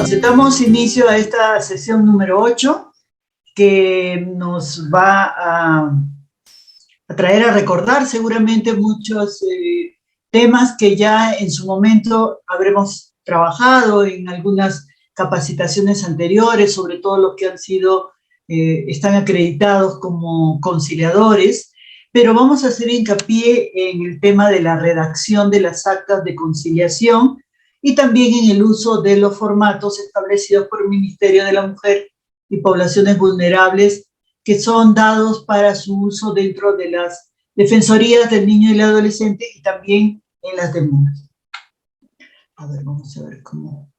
Entonces, damos inicio a esta sesión número 8, que nos va a traer a recordar seguramente muchos temas que ya en su momento habremos trabajado en algunas capacitaciones anteriores, sobre todo los que han sido, están acreditados como conciliadores, pero vamos a hacer hincapié en el tema de la redacción de las actas de conciliación y también en el uso de los formatos establecidos por el Ministerio de la Mujer y Poblaciones Vulnerables, que son dados para su uso dentro de las defensorías del niño y el adolescente y también en las demandas. A ver, vamos a ver cómo...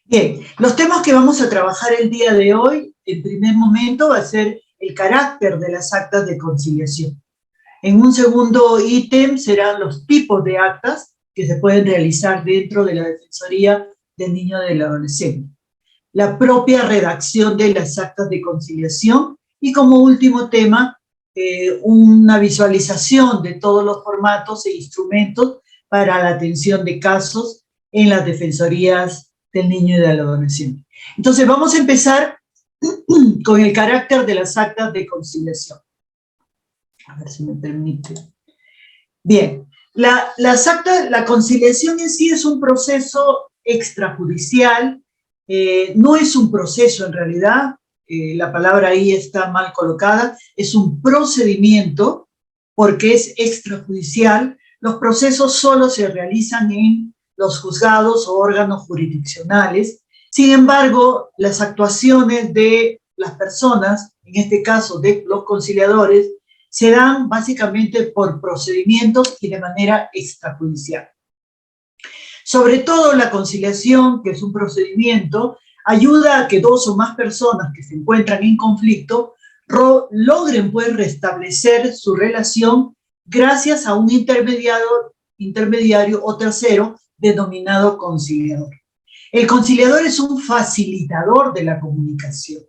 Bien, los temas que vamos a trabajar el día de hoy, en primer momento, va a ser el carácter de las actas de conciliación. En un segundo ítem serán los tipos de actas que se pueden realizar dentro de la Defensoría del Niño y del Adolescente. La propia redacción de las actas de conciliación y como último tema, una visualización de todos los formatos e instrumentos para la atención de casos en las Defensorías del Niño y del Adolescente. Entonces vamos a empezar con el carácter de las actas de conciliación. A ver si me permite. Bien, la conciliación en sí es un proceso extrajudicial, no es un proceso en realidad, la palabra ahí está mal colocada, es un procedimiento porque es extrajudicial. Los procesos solo se realizan en los juzgados o órganos jurisdiccionales. Sin embargo, las actuaciones de las personas, en este caso de los conciliadores, se dan básicamente por procedimientos y de manera extrajudicial. Sobre todo la conciliación, que es un procedimiento, ayuda a que dos o más personas que se encuentran en conflicto logren pues restablecer su relación gracias a un intermediario o tercero denominado conciliador. El conciliador es un facilitador de la comunicación.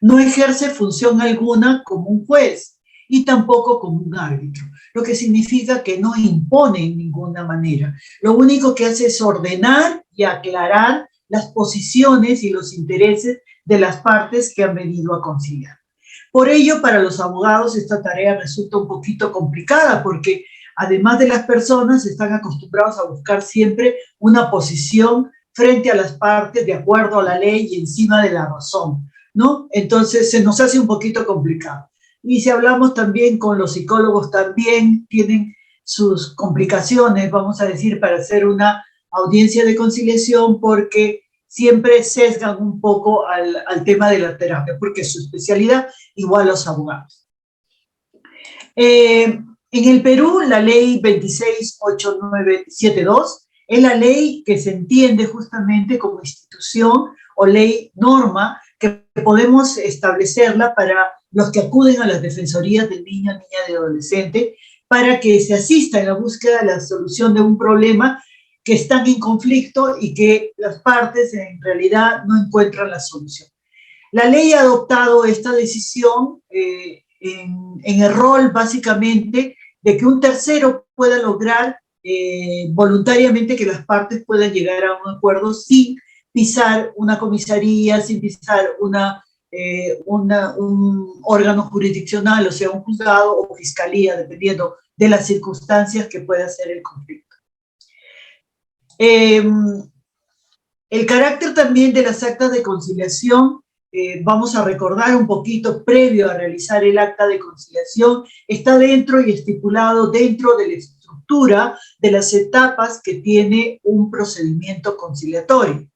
No ejerce función alguna como un juez y tampoco como un árbitro, lo que significa que no impone en ninguna manera. Lo único que hace es ordenar y aclarar las posiciones y los intereses de las partes que han venido a conciliar. Por ello, para los abogados esta tarea resulta un poquito complicada porque además de las personas están acostumbrados a buscar siempre una posición frente a las partes de acuerdo a la ley y encima de la razón, ¿no? Entonces se nos hace un poquito complicado. Y si hablamos también con los psicólogos, también tienen sus complicaciones, vamos a decir, para hacer una audiencia de conciliación, porque siempre sesgan un poco al tema de la terapia, porque es su especialidad, igual los abogados. En el Perú, la ley 268972 es la ley que se entiende justamente como institución o ley norma que podemos establecerla para los que acuden a las defensorías del niño, niña y adolescente, para que se asista en la búsqueda de la solución de un problema que están en conflicto y que las partes en realidad no encuentran la solución. La ley ha adoptado esta decisión en el rol básicamente de que un tercero pueda lograr voluntariamente que las partes puedan llegar a un acuerdo sin pisar una comisaría, sin pisar un órgano jurisdiccional, o sea, un juzgado o fiscalía, dependiendo de las circunstancias que pueda ser el conflicto. El carácter también de las actas de conciliación, vamos a recordar un poquito previo a realizar el acta de conciliación, está dentro y estipulado dentro de la estructura de las etapas que tiene un procedimiento conciliatorio.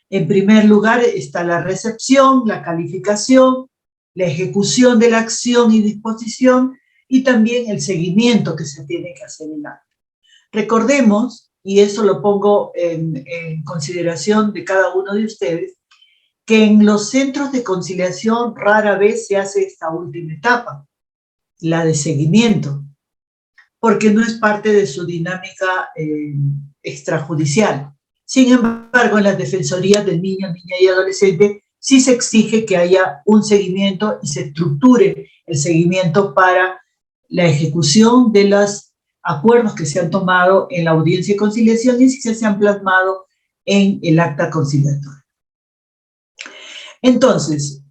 En primer lugar está la recepción, la calificación, la ejecución de la acción y disposición y también el seguimiento que se tiene que hacer en el acta. Recordemos, y eso lo pongo en consideración de cada uno de ustedes, que en los centros de conciliación rara vez se hace esta última etapa, la de seguimiento, porque no es parte de su dinámica extrajudicial. Sin embargo, en las defensorías del niño, niña y adolescente sí se exige que haya un seguimiento y se estructure el seguimiento para la ejecución de las acuerdos que se han tomado en la audiencia de conciliación y si se han plasmado en el acta conciliatoria. Entonces,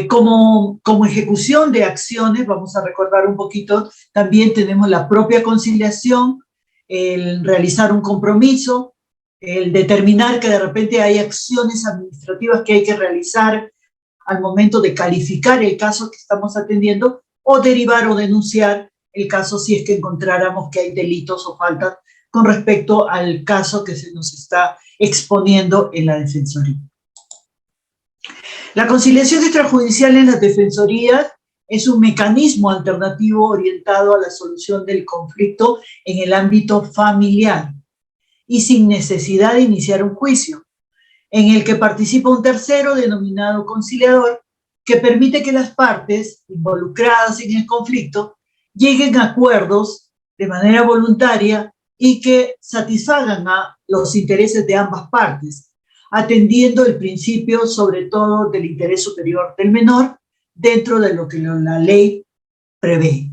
como ejecución de acciones, vamos a recordar un poquito, también tenemos la propia conciliación, el realizar un compromiso, el determinar que de repente hay acciones administrativas que hay que realizar al momento de calificar el caso que estamos atendiendo o derivar o denunciar el caso si es que encontráramos que hay delitos o faltas con respecto al caso que se nos está exponiendo en la Defensoría. La conciliación extrajudicial en las defensorías es un mecanismo alternativo orientado a la solución del conflicto en el ámbito familiar y sin necesidad de iniciar un juicio, en el que participa un tercero denominado conciliador, que permite que las partes involucradas en el conflicto lleguen a acuerdos de manera voluntaria y que satisfagan a los intereses de ambas partes, atendiendo el principio sobre todo del interés superior del menor dentro de lo que la ley prevé.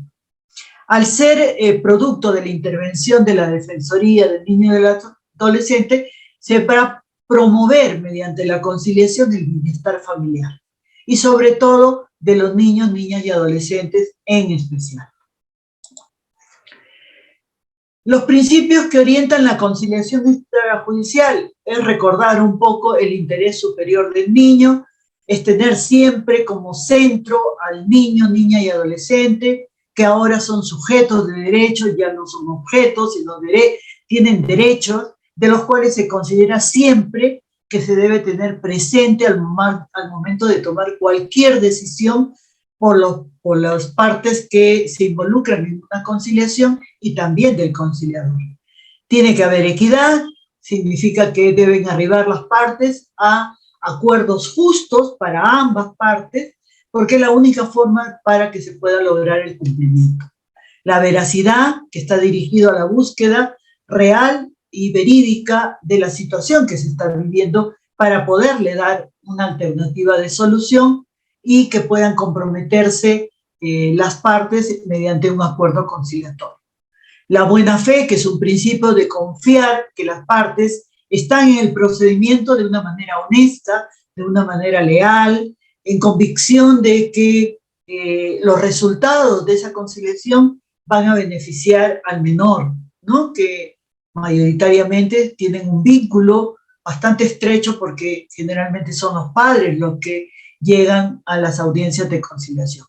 Al ser producto de la intervención de la Defensoría del Niño y del Adolescente, se va a promover mediante la conciliación el bienestar familiar y sobre todo de los niños, niñas y adolescentes en especial. Los principios que orientan la conciliación extrajudicial es recordar un poco el interés superior del niño, es tener siempre como centro al niño, niña y adolescente, que ahora son sujetos de derechos, ya no son objetos, sino tienen derechos, de los cuales se considera siempre que se debe tener presente al momento de tomar cualquier decisión por las partes que se involucran en una conciliación y también del conciliador. Tiene que haber equidad, significa que deben arribar las partes a acuerdos justos para ambas partes, porque es la única forma para que se pueda lograr el cumplimiento. La veracidad, que está dirigido a la búsqueda real y verídica de la situación que se está viviendo para poderle dar una alternativa de solución y que puedan comprometerse las partes mediante un acuerdo conciliatorio. La buena fe, que es un principio de confiar que las partes están en el procedimiento de una manera honesta, de una manera leal, en convicción de que los resultados de esa conciliación van a beneficiar al menor, ¿no? Que mayoritariamente tienen un vínculo bastante estrecho porque generalmente son los padres los que llegan a las audiencias de conciliación.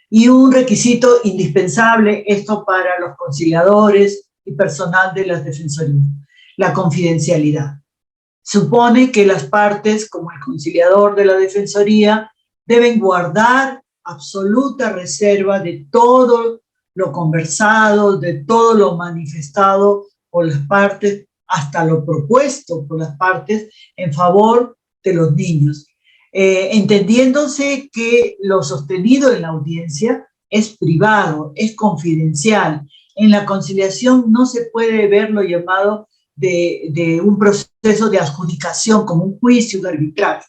Y un requisito indispensable, esto para los conciliadores y personal de las defensorías, la confidencialidad. Supone que las partes, como el conciliador de la defensoría, deben guardar absoluta reserva de todo lo conversado, de todo lo manifestado por las partes, hasta lo propuesto por las partes en favor de los niños. Entendiéndose que lo sostenido en la audiencia es privado, es confidencial. En la conciliación no se puede ver lo llamado de un proceso de adjudicación como un juicio, un arbitraje.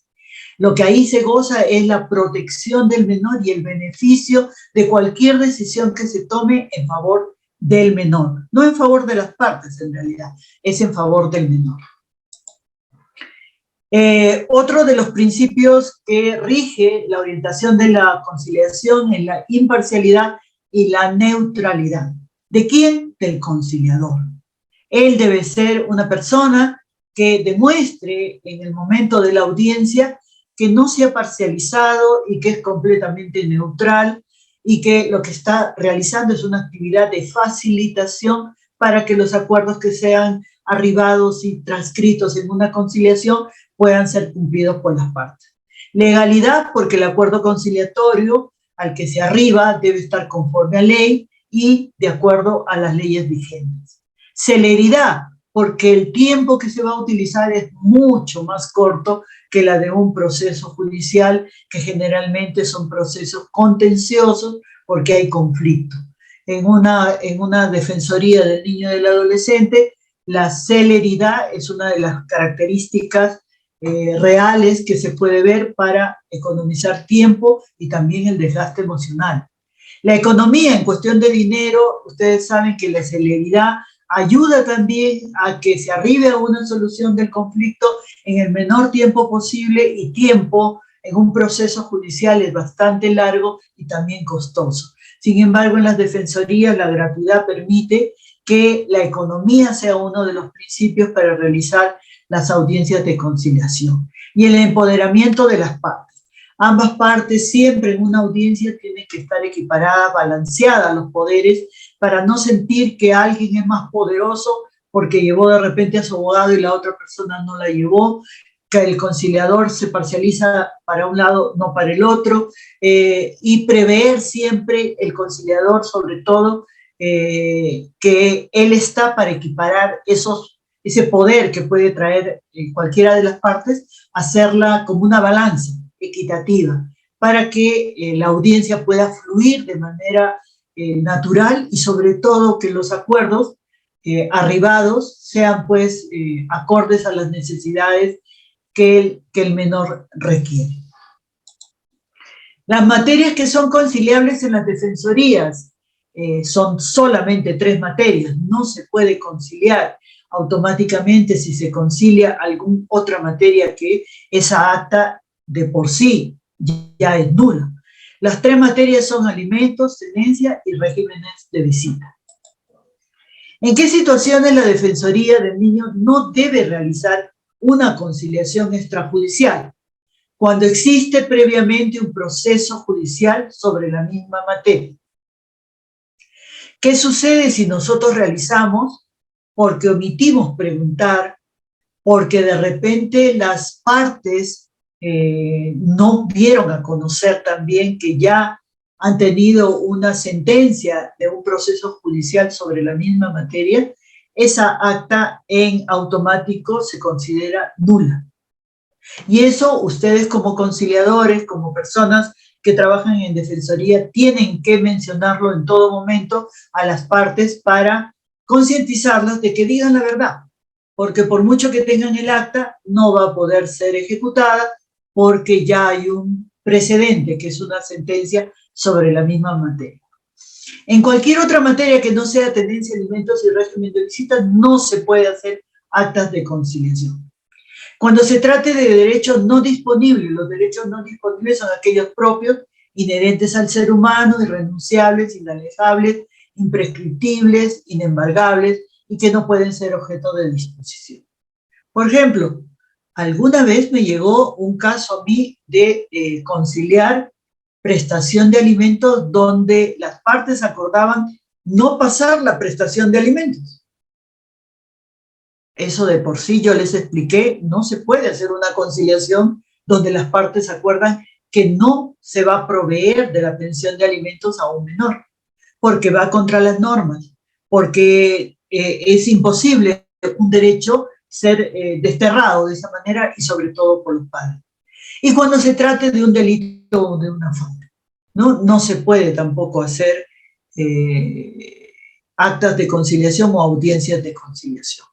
Lo que ahí se goza es la protección del menor y el beneficio de cualquier decisión que se tome en favor del menor. No en favor de las partes, en realidad, es en favor del menor. Otro de los principios que rige la orientación de la conciliación es la imparcialidad y la neutralidad. ¿De quién? Del conciliador. Él debe ser una persona que demuestre en el momento de la audiencia que no se ha parcializado y que es completamente neutral y que lo que está realizando es una actividad de facilitación para que los acuerdos que sean arribados y transcritos en una conciliación puedan ser cumplidos por las partes. Legalidad, porque el acuerdo conciliatorio al que se arriba debe estar conforme a ley y de acuerdo a las leyes vigentes. Celeridad, porque el tiempo que se va a utilizar es mucho más corto que la de un proceso judicial, que generalmente son procesos contenciosos porque hay conflicto. En una defensoría del niño y del adolescente, la celeridad es una de las características reales que se puede ver para economizar tiempo y también el desgaste emocional. La economía en cuestión de dinero, ustedes saben que la celeridad ayuda también a que se arribe a una solución del conflicto en el menor tiempo posible, y tiempo en un proceso judicial es bastante largo y también costoso. Sin embargo, en las defensorías la gratuidad permite que la economía sea uno de los principios para realizar las audiencias de conciliación. Y el empoderamiento de las partes. Ambas partes siempre en una audiencia tienen que estar equiparadas, balanceadas los poderes, para no sentir que alguien es más poderoso porque llevó de repente a su abogado y la otra persona no la llevó, que el conciliador se parcializa para un lado, no para el otro, y prever siempre el conciliador, sobre todo, que él está para equiparar ese poder que puede traer cualquiera de las partes, hacerla como una balanza equitativa, para que la audiencia pueda fluir de manera natural, y sobre todo que los acuerdos arribados sean pues acordes a las necesidades que el menor requiere. Las materias que son conciliables en las defensorías son solamente 3 materias, no se puede conciliar automáticamente si se concilia alguna otra materia, que esa acta de por sí ya es nula. Las 3 materias son alimentos, tenencia y regímenes de visita. ¿En qué situaciones la Defensoría del Niño no debe realizar una conciliación extrajudicial? Cuando existe previamente un proceso judicial sobre la misma materia. ¿Qué sucede si nosotros realizamos porque omitimos preguntar, porque de repente las partes no dieron a conocer también que ya han tenido una sentencia de un proceso judicial sobre la misma materia? Esa acta en automático se considera nula. Y eso ustedes como conciliadores, como personas que trabajan en defensoría, tienen que mencionarlo en todo momento a las partes para concientizarlas de que digan la verdad, porque por mucho que tengan el acta, no va a poder ser ejecutada porque ya hay un precedente, que es una sentencia sobre la misma materia. En cualquier otra materia que no sea tenencia, alimentos y régimen de visitas, no se puede hacer actas de conciliación. Cuando se trate de derechos no disponibles, los derechos no disponibles son aquellos propios, inherentes al ser humano, irrenunciables, inalejables, imprescriptibles, inembargables, y que no pueden ser objeto de disposición. Por ejemplo, alguna vez me llegó un caso a mí de conciliar prestación de alimentos, donde las partes acordaban no pasar la prestación de alimentos. Eso de por sí, yo les expliqué, no se puede hacer una conciliación donde las partes acuerdan que no se va a proveer de la pensión de alimentos a un menor, porque va contra las normas, porque es imposible un derecho ser desterrado de esa manera, y sobre todo por los padres. Y cuando se trate de un delito o de una falta, no se puede tampoco hacer actas de conciliación o audiencias de conciliación.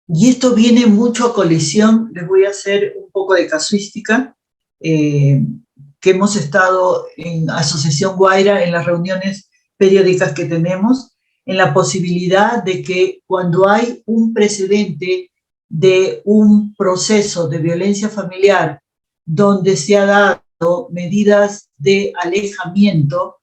Y esto viene mucho a colisión, les voy a hacer un poco de casuística, que hemos estado en Asociación Guaira en las reuniones periódicas que tenemos, en la posibilidad de que cuando hay un precedente de un proceso de violencia familiar donde se ha dado medidas de alejamiento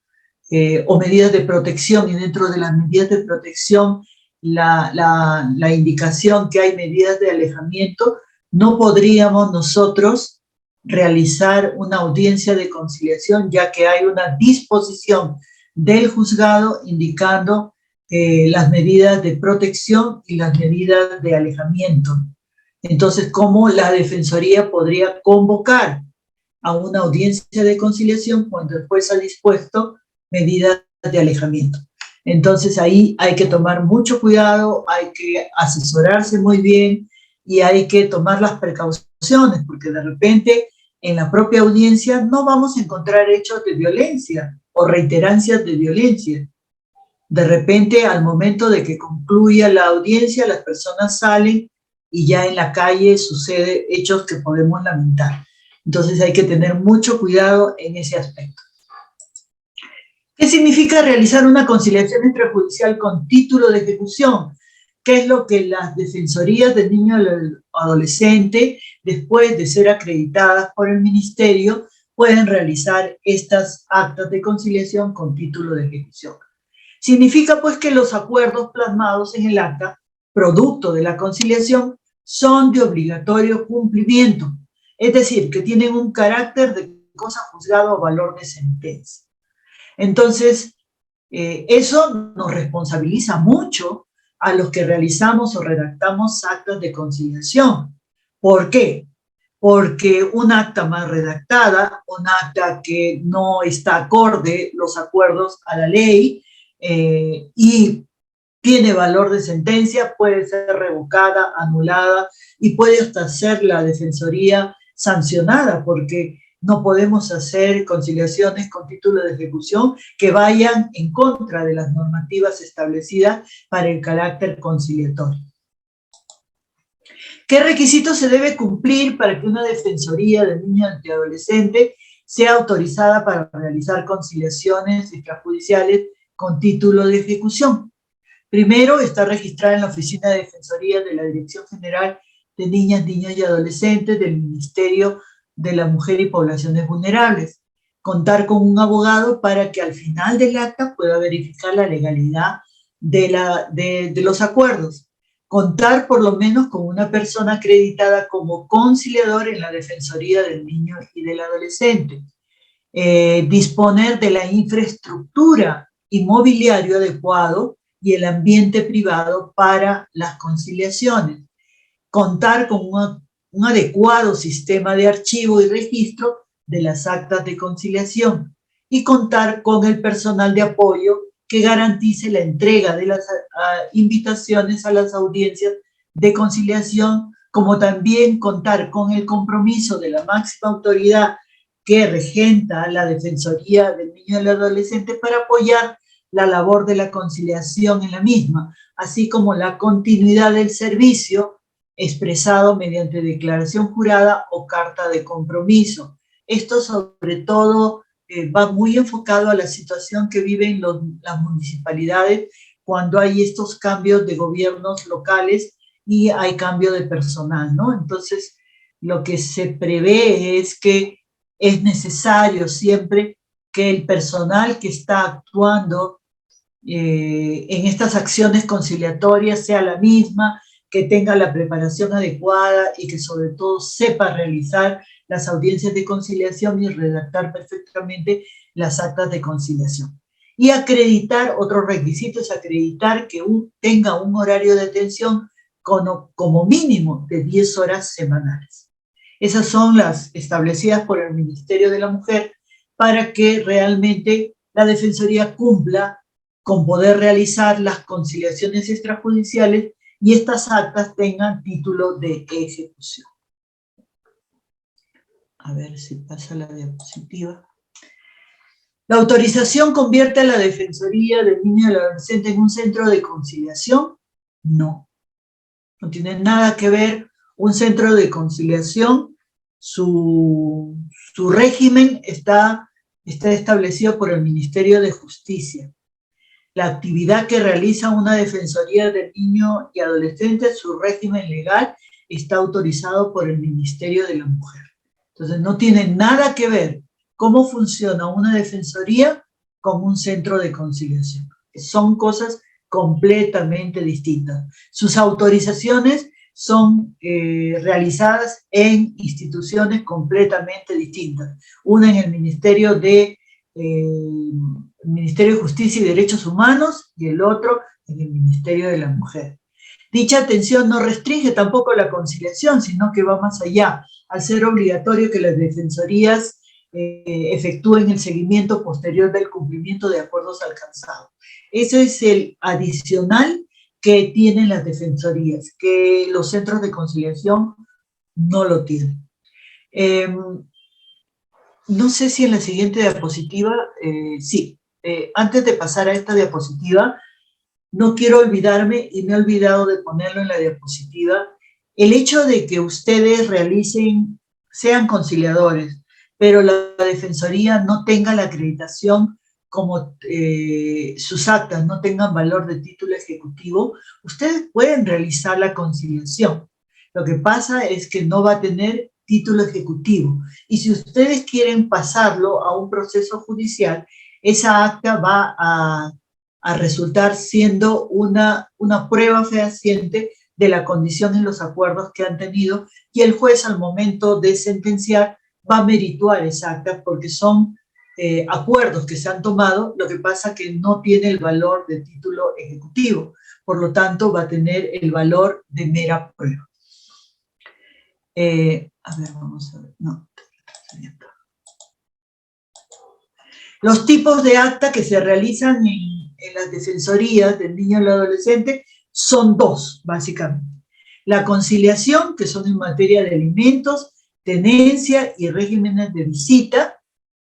o medidas de protección, y dentro de las medidas de protección la indicación que hay medidas de alejamiento, no podríamos nosotros realizar una audiencia de conciliación, ya que hay una disposición del juzgado indicando las medidas de protección y las medidas de alejamiento. Entonces, ¿cómo la Defensoría podría convocar a una audiencia de conciliación cuando el juez ha dispuesto medidas de alejamiento? Entonces ahí hay que tomar mucho cuidado, hay que asesorarse muy bien y hay que tomar las precauciones, porque de repente en la propia audiencia no vamos a encontrar hechos de violencia o reiterancias de violencia. De repente, al momento de que concluya la audiencia, las personas salen y ya en la calle sucede hechos que podemos lamentar. Entonces hay que tener mucho cuidado en ese aspecto. ¿Qué significa realizar una conciliación extrajudicial con título de ejecución? ¿Qué es lo que las defensorías del niño y del adolescente, después de ser acreditadas por el ministerio, pueden realizar estas actas de conciliación con título de ejecución? Significa pues que los acuerdos plasmados en el acta, producto de la conciliación, son de obligatorio cumplimiento, es decir, que tienen un carácter de cosa juzgada o valor de sentencia. Entonces, eso nos responsabiliza mucho a los que realizamos o redactamos actas de conciliación. ¿Por qué? Porque un acta mal redactada, un acta que no está acorde los acuerdos a la ley y tiene valor de sentencia, puede ser revocada, anulada y puede hasta ser la defensoría sancionada, porque no podemos hacer conciliaciones con título de ejecución que vayan en contra de las normativas establecidas para el carácter conciliatorio. ¿Qué requisitos se debe cumplir para que una defensoría de niño y adolescente sea autorizada para realizar conciliaciones extrajudiciales con título de ejecución? Primero, está registrada en la Oficina de Defensoría de la Dirección General de Niñas, Niños y Adolescentes del Ministerio de la Mujer y Poblaciones Vulnerables. Contar con un abogado para que al final del acta pueda verificar la legalidad de los acuerdos. Contar por lo menos con una persona acreditada como conciliador en la Defensoría del Niño y del Adolescente. Disponer de la infraestructura inmobiliario adecuado y el ambiente privado para las conciliaciones. Contar con un adecuado sistema de archivo y registro de las actas de conciliación y contar con el personal de apoyo que garantice la entrega de las invitaciones a las audiencias de conciliación, como también contar con el compromiso de la máxima autoridad que regenta la Defensoría del Niño y del Adolescente para apoyar la labor de la conciliación en la misma, así como la continuidad del servicio expresado mediante declaración jurada o carta de compromiso. Esto sobre todo va muy enfocado a la situación que viven las municipalidades cuando hay estos cambios de gobiernos locales y hay cambio de personal, ¿no? Entonces, lo que se prevé es que es necesario siempre que el personal que está actuando en estas acciones conciliatorias sea la misma, que tenga la preparación adecuada y que sobre todo sepa realizar las audiencias de conciliación y redactar perfectamente las actas de conciliación. Y acreditar, otro requisito es acreditar que tenga un horario de atención como mínimo de 10 horas semanales. Esas son las establecidas por el Ministerio de la Mujer para que realmente la Defensoría cumpla con poder realizar las conciliaciones extrajudiciales y estas actas tengan título de ejecución. A ver si pasa la diapositiva. ¿La autorización convierte a la Defensoría del Niño y del Adolescente en un centro de conciliación? No. No tiene nada que ver un centro de conciliación. Su régimen está establecido por el Ministerio de Justicia. La actividad que realiza una Defensoría del Niño y Adolescente, su régimen legal está autorizado por el Ministerio de la Mujer. Entonces, no tiene nada que ver cómo funciona una defensoría con un centro de conciliación. Son cosas completamente distintas. Sus autorizaciones son realizadas en instituciones completamente distintas. Una en el Ministerio de Justicia y Derechos Humanos y el otro en el Ministerio de la Mujer. Dicha atención no restringe tampoco la conciliación, sino que va más allá, al ser obligatorio que las defensorías efectúen el seguimiento posterior del cumplimiento de acuerdos alcanzados. Eso es el adicional que tienen las defensorías, que los centros de conciliación no lo tienen. No sé si en la siguiente diapositiva, sí. Antes de pasar a esta diapositiva, no quiero olvidarme, y me he olvidado de ponerlo en la diapositiva, el hecho de que ustedes sean conciliadores, pero la Defensoría no tenga la acreditación como sus actas no tengan valor de título ejecutivo, ustedes pueden realizar la conciliación. Lo que pasa es que no va a tener título ejecutivo. Y si ustedes quieren pasarlo a un proceso judicial, esa acta va a resultar siendo una prueba fehaciente de la condición en los acuerdos que han tenido, y el juez al momento de sentenciar va a merituar esa acta porque son acuerdos que se han tomado. Lo que pasa que no tiene el valor de título ejecutivo, por lo tanto va a tener el valor de mera prueba. A ver, vamos a ver, no. Los tipos de acta que se realizan en las defensorías del niño y el adolescente son dos, básicamente. La conciliación, que son en materia de alimentos, tenencia y regímenes de visita,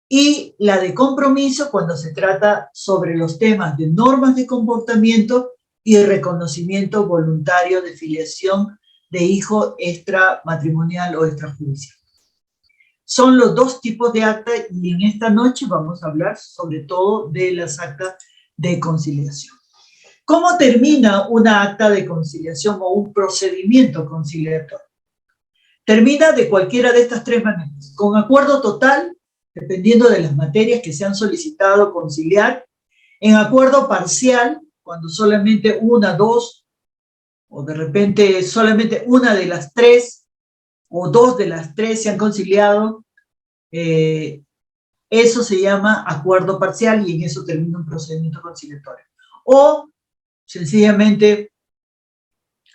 y la de compromiso, cuando se trata sobre los temas de normas de comportamiento y reconocimiento voluntario de filiación de hijo extramatrimonial o extrajudicial. Son los dos tipos de acta, y en esta noche vamos a hablar sobre todo de las actas de conciliación. ¿Cómo termina una acta de conciliación o un procedimiento conciliatorio? Termina de cualquiera de estas tres maneras: con acuerdo total, dependiendo de las materias que se han solicitado conciliar; en acuerdo parcial, cuando solamente una, dos, o de repente solamente una de las tres, o dos de las tres se han conciliado, eso se llama acuerdo parcial, y en eso termina un procedimiento conciliatorio. O sencillamente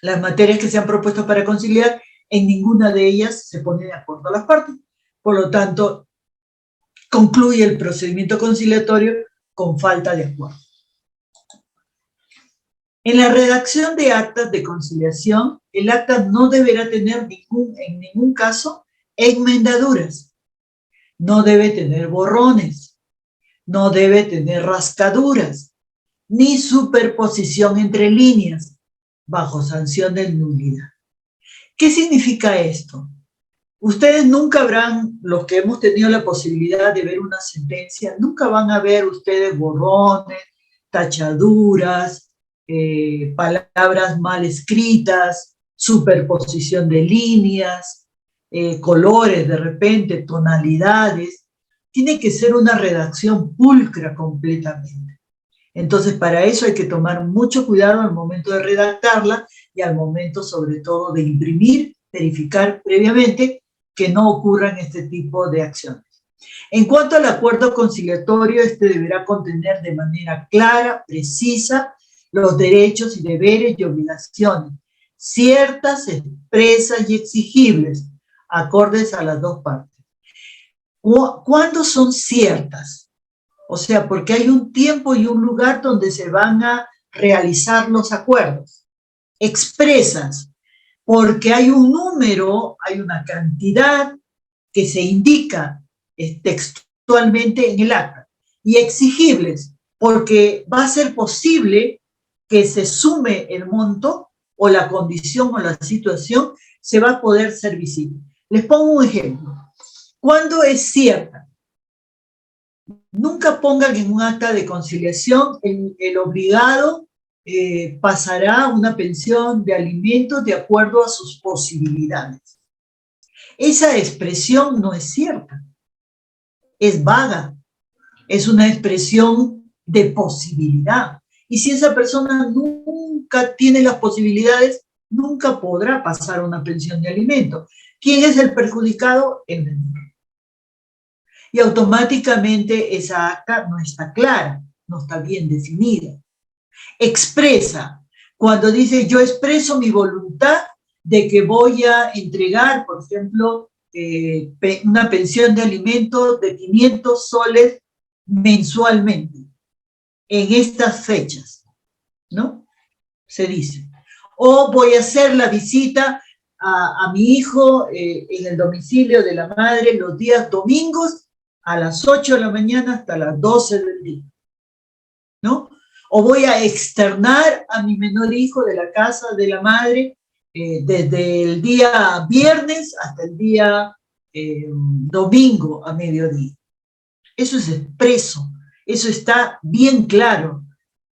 las materias que se han propuesto para conciliar, en ninguna de ellas se pone de acuerdo a las partes. Por lo tanto, concluye el procedimiento conciliatorio con falta de acuerdo. En la redacción de actas de conciliación, el acta no deberá tener en ningún caso enmendaduras, no debe tener borrones, no debe tener rascaduras, ni superposición entre líneas, bajo sanción de nulidad. ¿Qué significa esto? Ustedes nunca habrán, los que hemos tenido la posibilidad de ver una sentencia, nunca van a ver ustedes borrones, tachaduras, palabras mal escritas, superposición de líneas, colores de repente, tonalidades. Tiene que ser una redacción pulcra completamente. Entonces, para eso hay que tomar mucho cuidado al momento de redactarla y al momento, sobre todo, de imprimir, verificar previamente que no ocurran este tipo de acciones. En cuanto al acuerdo conciliatorio, este deberá contener de manera clara, precisa, los derechos y deberes y obligaciones, ciertas, expresas y exigibles, acordes a las dos partes. ¿Cuándo son ciertas? O sea, porque hay un tiempo y un lugar donde se van a realizar los acuerdos. Expresas, porque hay un número, hay una cantidad que se indica textualmente en el acta. Y exigibles, porque va a ser posible que se sume el monto o la condición o la situación, se va a poder ser visible. Les pongo un ejemplo. ¿Cuándo es cierta? Nunca pongan en un acta de conciliación el obligado pasará una pensión de alimentos de acuerdo a sus posibilidades. Esa expresión no es cierta, es vaga, es una expresión de posibilidad. Y si esa persona nunca tiene las posibilidades, nunca podrá pasar una pensión de alimentos. ¿Quién es el perjudicado? El menor. Y automáticamente esa acta no está clara, no está bien definida. Expresa, cuando dice yo expreso mi voluntad de que voy a entregar, por ejemplo, una pensión de alimentos de 500 soles mensualmente, en estas fechas, ¿no? Se dice. O voy a hacer la visita a mi hijo en el domicilio de la madre los días domingos a las 8 de la mañana hasta las 12 del día, ¿no? O voy a externar a mi menor hijo de la casa de la madre desde el día viernes hasta el día domingo a mediodía. Eso es expreso, Eso está bien claro.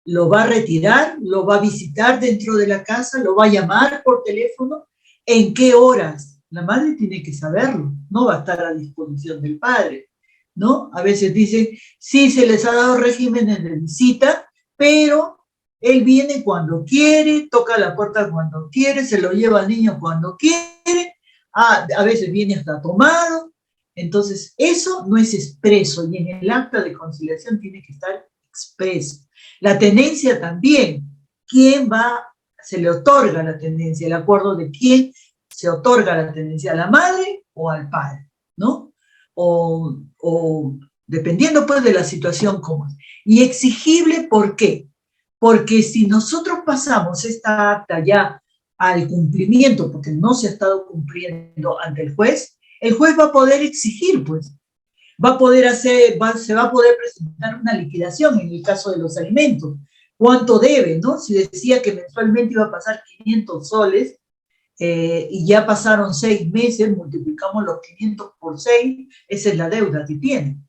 Lo va a retirar, lo va a visitar dentro de la casa, lo va a llamar por teléfono. ¿En qué horas? La madre tiene que saberlo, no va a estar a disposición del padre, ¿no? A veces dicen, sí, se les ha dado regímenes de visita, pero él viene cuando quiere, toca la puerta cuando quiere, se lo lleva al niño cuando quiere, a veces viene hasta tomado. Entonces, eso no es expreso y en el acta de conciliación tiene que estar expreso. La tenencia también. ¿Quién va? Se le otorga la tenencia, el acuerdo de quién se otorga la tenencia, a la madre o al padre, ¿no? O dependiendo pues de la situación como es. Y exigible, ¿por qué? Porque si nosotros pasamos esta acta ya al cumplimiento, porque no se ha estado cumpliendo ante el juez va a poder exigir, pues, va a poder se va a poder presentar una liquidación en el caso de los alimentos. ¿Cuánto debe, no? Si decía que mensualmente iba a pasar 500 soles, y ya pasaron 6 meses, multiplicamos los 500 por 6, esa es la deuda que tiene.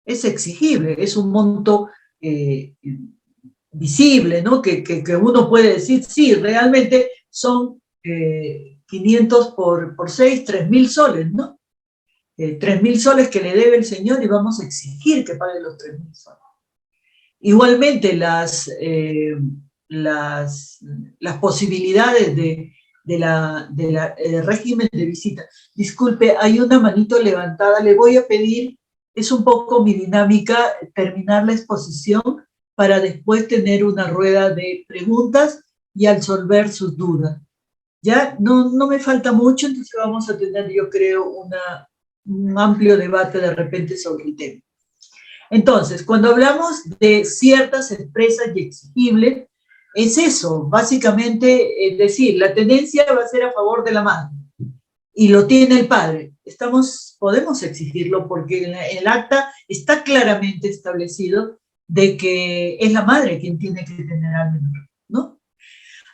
Es exigible, es un monto visible, ¿no? Que uno puede decir, sí, realmente son 500 por 6, 3.000 soles, ¿no? 3.000 soles que le debe el señor y vamos a exigir que pague los 3.000 soles. Igualmente, las posibilidades del régimen de visita. Disculpe, hay una manito levantada, le voy a pedir, es un poco mi dinámica, terminar la exposición para después tener una rueda de preguntas y absolver sus dudas. Ya no me falta mucho, entonces vamos a tener, yo creo, un amplio debate de repente sobre el tema. Entonces, cuando hablamos de ciertas expresas y exigibles, es eso, básicamente, es decir, la tenencia va a ser a favor de la madre y lo tiene el padre. Podemos exigirlo porque en el acta está claramente establecido de que es la madre quien tiene que tener al menor, ¿no?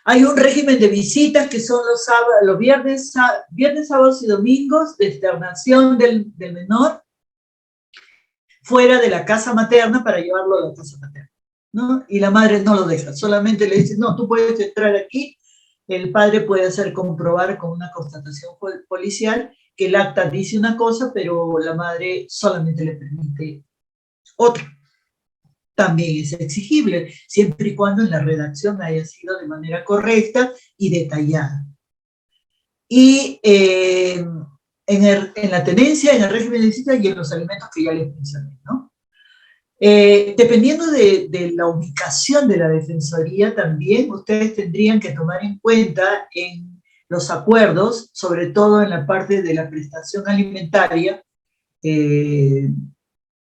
Hay un régimen de visitas que son los viernes, sábados y domingos de externación del menor fuera de la casa materna para llevarlo a la casa materna, ¿no? Y la madre no lo deja, solamente le dice, no, tú puedes entrar aquí, el padre puede hacer comprobar con una constatación policial que el acta dice una cosa, pero la madre solamente le permite otra. También es exigible, siempre y cuando en la redacción haya sido de manera correcta y detallada. Y en la tenencia, en el régimen de visita y en los alimentos que ya les mencioné, ¿no? Dependiendo de la ubicación de la Defensoría también, ustedes tendrían que tomar en cuenta en los acuerdos, sobre todo en la parte de la prestación alimentaria,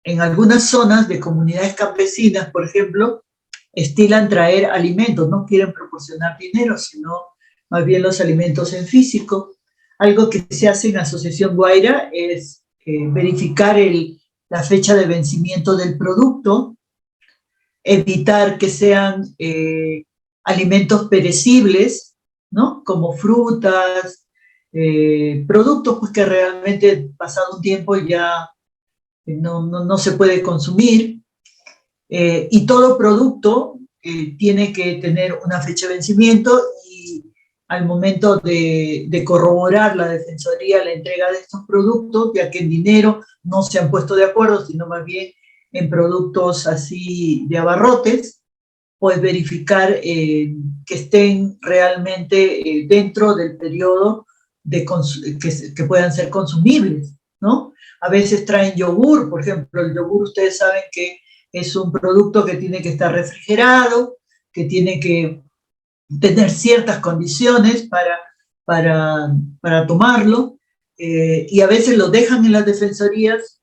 en algunas zonas de comunidades campesinas, por ejemplo, estilan traer alimentos, no quieren proporcionar dinero, sino más bien los alimentos en físico. Algo que se hace en Asociación Guaira es verificar la fecha de vencimiento del producto, evitar que sean alimentos perecibles, ¿no? Como frutas, productos pues, que realmente pasado un tiempo ya no se puede consumir, y todo producto tiene que tener una fecha de vencimiento y al momento de corroborar la Defensoría la entrega de estos productos, ya que en dinero no se han puesto de acuerdo, sino más bien en productos así de abarrotes, pues verificar que estén realmente dentro del periodo que puedan ser consumibles, ¿no? A veces traen yogur, por ejemplo, el yogur ustedes saben que es un producto que tiene que estar refrigerado, que tiene que tener ciertas condiciones para tomarlo, y a veces lo dejan en las defensorías,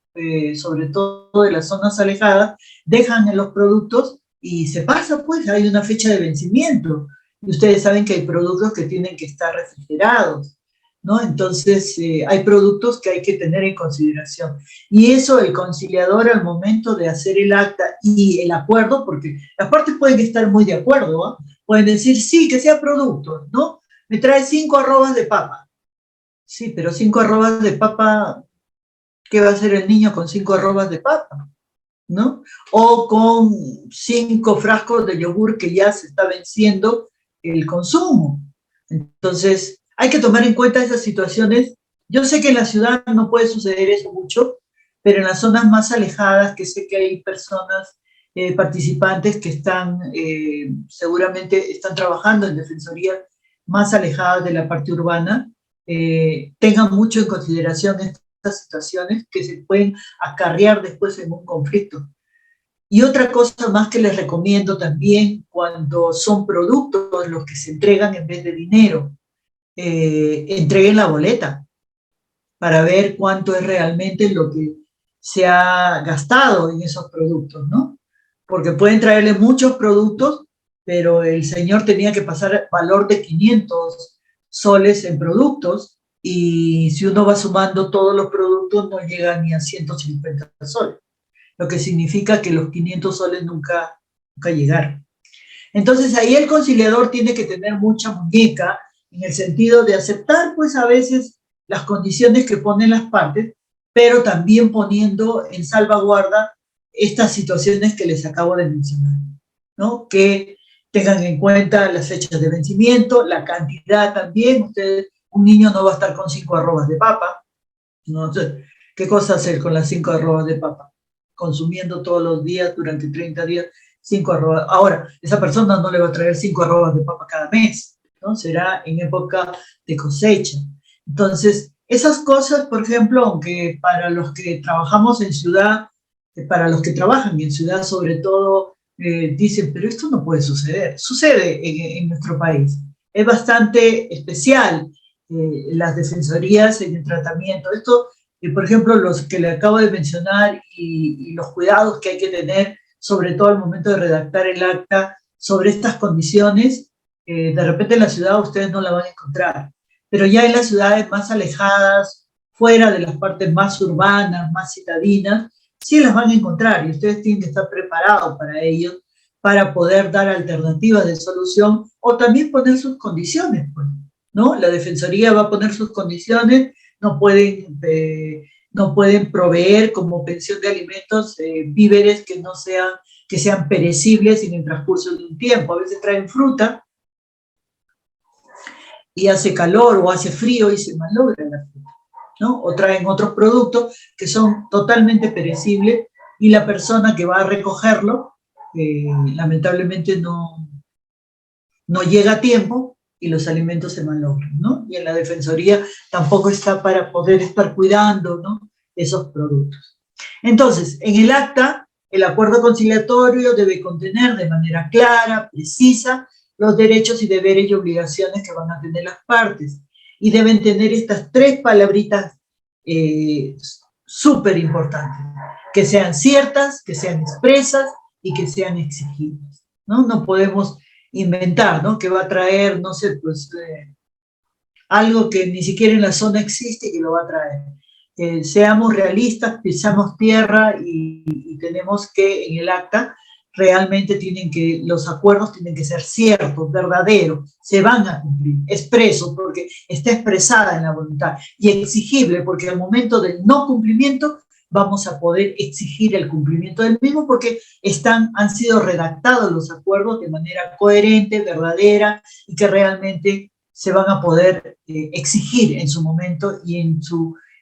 sobre todo de las zonas alejadas, dejan en los productos y se pasa, pues, hay una fecha de vencimiento. Y ustedes saben que hay productos que tienen que estar refrigerados, ¿no? Entonces, hay productos que hay que tener en consideración. Y eso el conciliador al momento de hacer el acta y el acuerdo, porque las partes pueden estar muy de acuerdo, ¿no? Pueden decir, sí, que sea producto, ¿no? Me trae 5 arrobas de papa. Sí, pero 5 arrobas de papa, ¿qué va a hacer el niño con 5 arrobas de papa? ¿no? O con 5 frascos de yogur que ya se está venciendo el consumo. Entonces, hay que tomar en cuenta esas situaciones. Yo sé que en la ciudad no puede suceder eso mucho, pero en las zonas más alejadas, que sé que hay personas participantes que están, seguramente están trabajando en defensorías más alejadas de la parte urbana, tengan mucho en consideración estas situaciones que se pueden acarrear después en un conflicto. Y otra cosa más que les recomiendo también, cuando son productos los que se entregan en vez de dinero, entreguen la boleta para ver cuánto es realmente lo que se ha gastado en esos productos, ¿no? Porque pueden traerle muchos productos, pero el señor tenía que pasar valor de 500 soles en productos, y si uno va sumando todos los productos no llega ni a 150 soles, lo que significa que los 500 soles nunca llegaron. Entonces ahí el conciliador tiene que tener mucha muñeca en el sentido de aceptar pues a veces las condiciones que ponen las partes, pero también poniendo en salvaguarda estas situaciones que les acabo de mencionar, ¿no? Que tengan en cuenta las fechas de vencimiento, la cantidad también. Ustedes, un niño no va a estar con 5 arrobas de papa, ¿no? Entonces, ¿qué cosa hacer con las 5 arrobas de papa? Consumiendo todos los días durante 30 días 5 arrobas. Ahora, esa persona no le va a traer 5 arrobas de papa cada mes, ¿no? Será en época de cosecha. Entonces, esas cosas, por ejemplo, aunque para los que trabajamos en ciudad, para los que trabajan en ciudad sobre todo, dicen, pero esto no puede suceder. Sucede en nuestro país. Es bastante especial las defensorías en el tratamiento. Esto, por ejemplo, los que le acabo de mencionar y los cuidados que hay que tener, sobre todo al momento de redactar el acta, sobre estas condiciones, de repente en la ciudad ustedes no la van a encontrar, pero ya en las ciudades más alejadas, fuera de las partes más urbanas, más citadinas, sí las van a encontrar, y ustedes tienen que estar preparados para ello, para poder dar alternativas de solución o también poner sus condiciones, pues, ¿no? La Defensoría va a poner sus condiciones, no pueden proveer como pensión de alimentos víveres que sean perecibles en el transcurso de un tiempo. A veces traen fruta y hace calor o hace frío y se malogra la fruta, ¿no? O traen otros productos que son totalmente perecibles y la persona que va a recogerlo lamentablemente no llega a tiempo y los alimentos se malogran, ¿no? Y en la Defensoría tampoco está para poder estar cuidando, ¿no?, esos productos. Entonces, en el acta, el acuerdo conciliatorio debe contener de manera clara, precisa, los derechos y deberes y obligaciones que van a tener las partes. Y deben tener estas 3 palabritas súper importantes, que sean ciertas, que sean expresas y que sean exigibles, ¿no? No podemos inventar, ¿no? Que va a traer, no sé, pues algo que ni siquiera en la zona existe y que lo va a traer. Seamos realistas, pisamos tierra y tenemos que en el acta realmente los acuerdos tienen que ser ciertos, verdaderos, se van a cumplir, expresos, porque está expresada en la voluntad, y exigible, porque al momento del no cumplimiento vamos a poder exigir el cumplimiento del mismo, porque han sido redactados los acuerdos de manera coherente, verdadera, y que realmente se van a poder exigir en su momento y en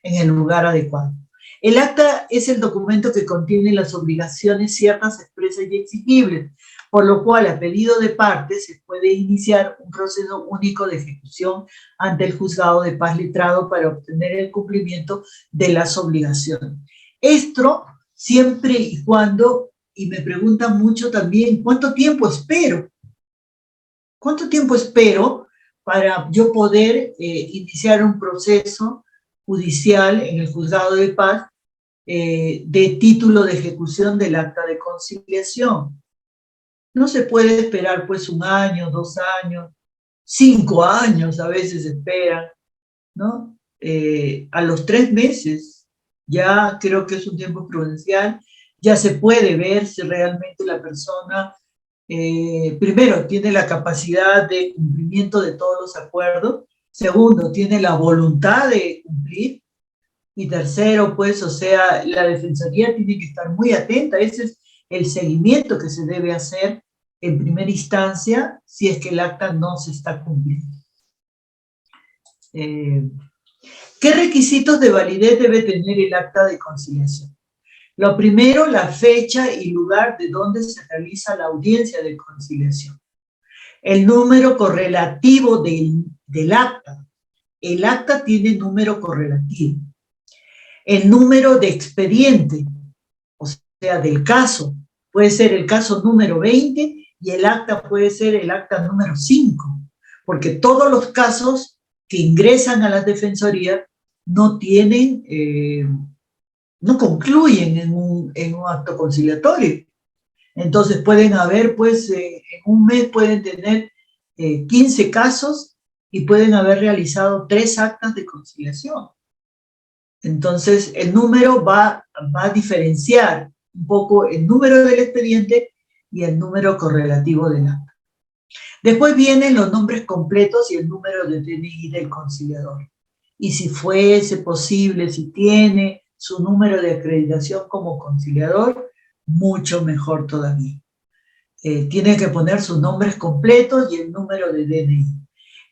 el lugar adecuado. El acta es el documento que contiene las obligaciones ciertas, expresas y exigibles, por lo cual a pedido de partes se puede iniciar un proceso único de ejecución ante el juzgado de paz letrado para obtener el cumplimiento de las obligaciones. Esto siempre y cuando, y me preguntan mucho también, ¿cuánto tiempo espero? ¿Cuánto tiempo espero para yo poder iniciar un proceso judicial en el juzgado de paz de título de ejecución del acta de conciliación? No se puede esperar pues 1 año, 2 años, 5 años a veces esperan, ¿no? A los 3 meses ya creo que es un tiempo prudencial, ya se puede ver si realmente la persona primero, tiene la capacidad de cumplimiento de todos los acuerdos. Segundo, tiene la voluntad de cumplir. Y tercero, pues, o sea, la Defensoría tiene que estar muy atenta. Ese es el seguimiento que se debe hacer en primera instancia si es que el acta no se está cumpliendo. ¿Qué requisitos de validez debe tener el acta de conciliación? Lo primero, la fecha y lugar de donde se realiza la audiencia de conciliación. El número correlativo del acta. El acta tiene número correlativo. El número de expediente, o sea, del caso. Puede ser el caso número 20 y el acta puede ser el acta número 5, porque todos los casos que ingresan a la defensoría no tienen, no concluyen en un acto conciliatorio. Entonces pueden haber, pues, en un mes pueden tener 15 casos y pueden haber realizado 3 actas de conciliación. Entonces, el número va a diferenciar un poco el número del expediente y el número correlativo del acta. Después vienen los nombres completos y el número de DNI del conciliador. Y si fuese posible, si tiene su número de acreditación como conciliador, mucho mejor todavía. Tiene que poner sus nombres completos y el número de DNI.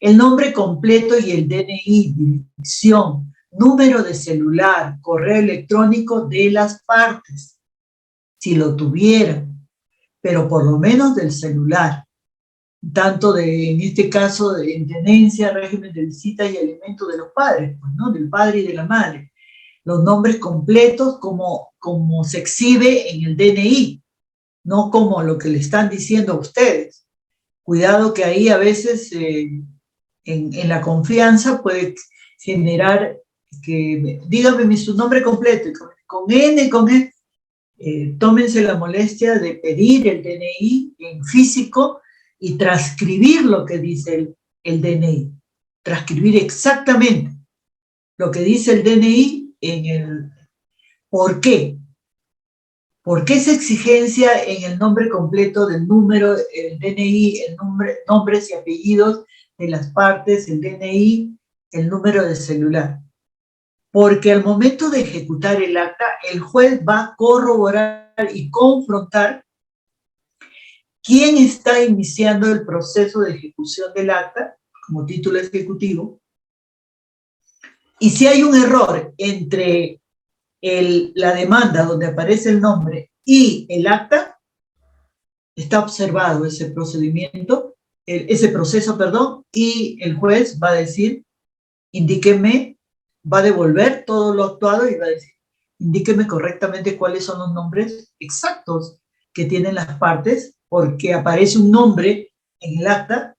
El nombre completo y el DNI, dirección, número de celular, correo electrónico de las partes, si lo tuvieran, pero por lo menos del celular, tanto en este caso, de tenencia, régimen de visita y alimentos de los padres, pues, ¿no? Del padre y de la madre. Los nombres completos como se exhibe en el DNI, no como lo que le están diciendo a ustedes. Cuidado que ahí a veces en la confianza puede generar que dígame su nombre completo, con N, con E. Tómense la molestia de pedir el DNI en físico y transcribir lo que dice el DNI. Transcribir exactamente lo que dice el DNI en el... ¿Por qué? ¿Por qué esa exigencia en el nombre completo del número, el DNI, el nombres y apellidos de las partes, el DNI, el número de celular? Porque al momento de ejecutar el acta, el juez va a corroborar y confrontar quién está iniciando el proceso de ejecución del acta, como título ejecutivo, y si hay un error entre la demanda donde aparece el nombre y el acta, está observado ese procedimiento, ese proceso, perdón, y el juez va a decir, indíqueme, va a devolver todo lo actuado y va a decir, indíqueme correctamente cuáles son los nombres exactos que tienen las partes, porque aparece un nombre en el acta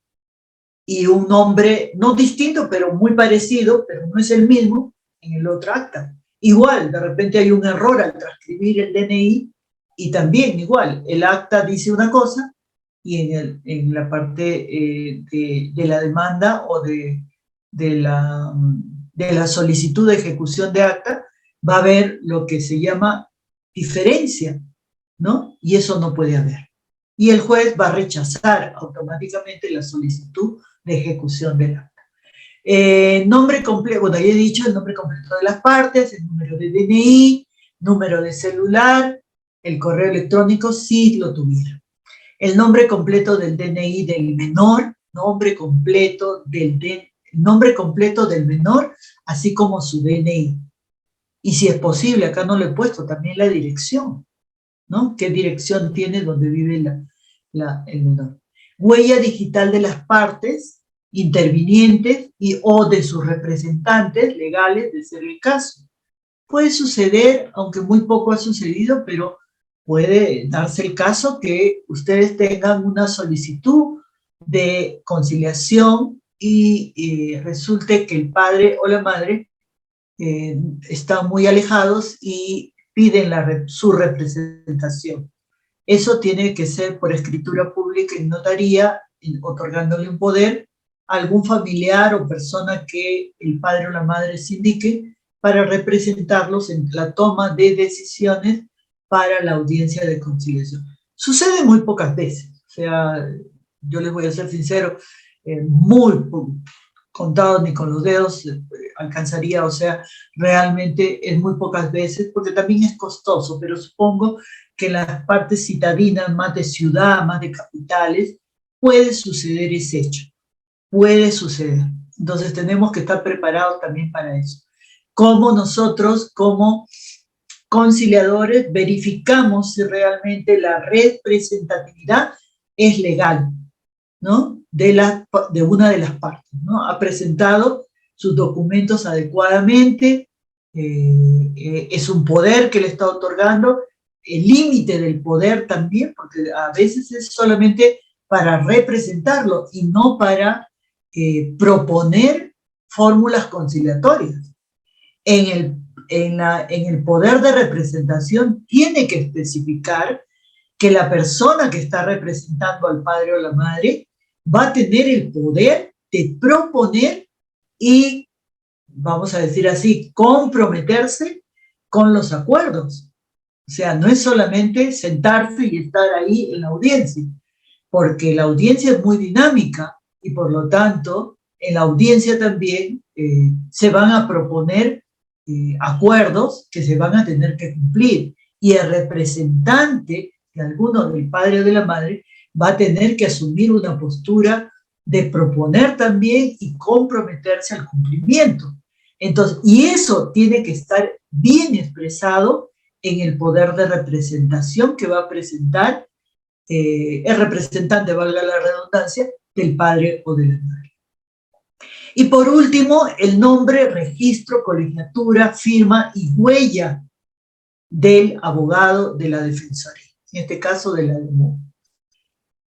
y un nombre no distinto, pero muy parecido, pero no es el mismo en el otro acta. Igual, de repente hay un error al transcribir el DNI y también igual, el acta dice una cosa y en la parte de la demanda o de la solicitud de ejecución de acta va a haber lo que se llama diferencia, ¿no? Y eso no puede haber. Y el juez va a rechazar automáticamente la solicitud de ejecución del acta. Nombre completo, bueno, ya he dicho el nombre completo de las partes, el número de DNI, número de celular, el correo electrónico, si lo tuviera. El nombre completo del DNI del menor, nombre completo del menor, así como su DNI. Y si es posible, acá no le he puesto también la dirección, ¿no? ¿Qué dirección tiene donde vive el menor? Huella digital de las partes intervinientes o de sus representantes legales, de ser el caso. Puede suceder, aunque muy poco ha sucedido, pero puede darse el caso que ustedes tengan una solicitud de conciliación y resulte que el padre o la madre están muy alejados y piden su representación. Eso tiene que ser por escritura pública y notaría, otorgándole un poder a algún familiar o persona que el padre o la madre se indique para representarlos en la toma de decisiones para la audiencia de conciliación. Sucede muy pocas veces, o sea, yo les voy a ser sincero, muy contados ni con los dedos alcanzaría, o sea, realmente es muy pocas veces, porque también es costoso, pero supongo que en las partes citadinas, más de ciudad, más de capitales, puede suceder ese hecho, puede suceder. Entonces tenemos que estar preparados también para eso. Como nosotros, como conciliadores, verificamos si realmente la representatividad es legal, ¿no? De una de las partes, ¿no? Ha presentado sus documentos adecuadamente, es un poder que le está otorgando, el límite del poder también, porque a veces es solamente para representarlo y no para proponer fórmulas conciliatorias. En en el poder de representación tiene que especificar que la persona que está representando al padre o la madre va a tener el poder de proponer y, vamos a decir así, comprometerse con los acuerdos. O sea, no es solamente sentarse y estar ahí en la audiencia, porque la audiencia es muy dinámica y por lo tanto en la audiencia también se van a proponer acuerdos que se van a tener que cumplir y el representante de alguno del padre o de la madre va a tener que asumir una postura de proponer también y comprometerse al cumplimiento. Entonces, y eso tiene que estar bien expresado en el poder de representación que va a presentar el representante, valga la redundancia, del padre o de la madre. Y por último, el nombre, registro, colegiatura, firma y huella del abogado de la defensoría, en este caso de la DEMO.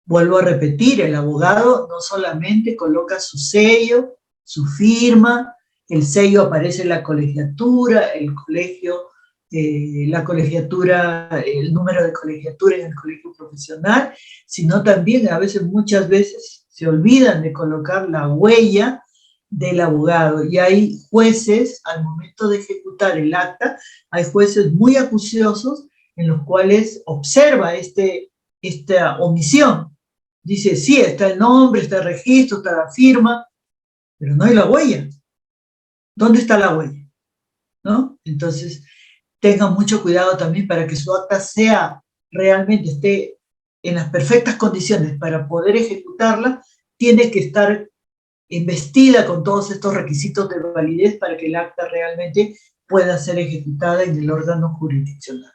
Vuelvo a repetir, el abogado no solamente coloca su sello, su firma, el sello aparece en la colegiatura, el colegio, la colegiatura, el número de colegiatura en el colegio profesional, sino también a veces, muchas veces, se olvidan de colocar la huella del abogado. Y hay jueces, al momento de ejecutar el acta, hay jueces muy acuciosos en los cuales observa esta omisión. Dice, sí, está el nombre, está el registro, está la firma, pero no hay la huella. ¿Dónde está la huella? ¿No? Entonces, tengan mucho cuidado también para que su acta sea realmente, esté en las perfectas condiciones para poder ejecutarla, tiene que estar investida con todos estos requisitos de validez para que el acta realmente pueda ser ejecutada en el órgano jurisdiccional.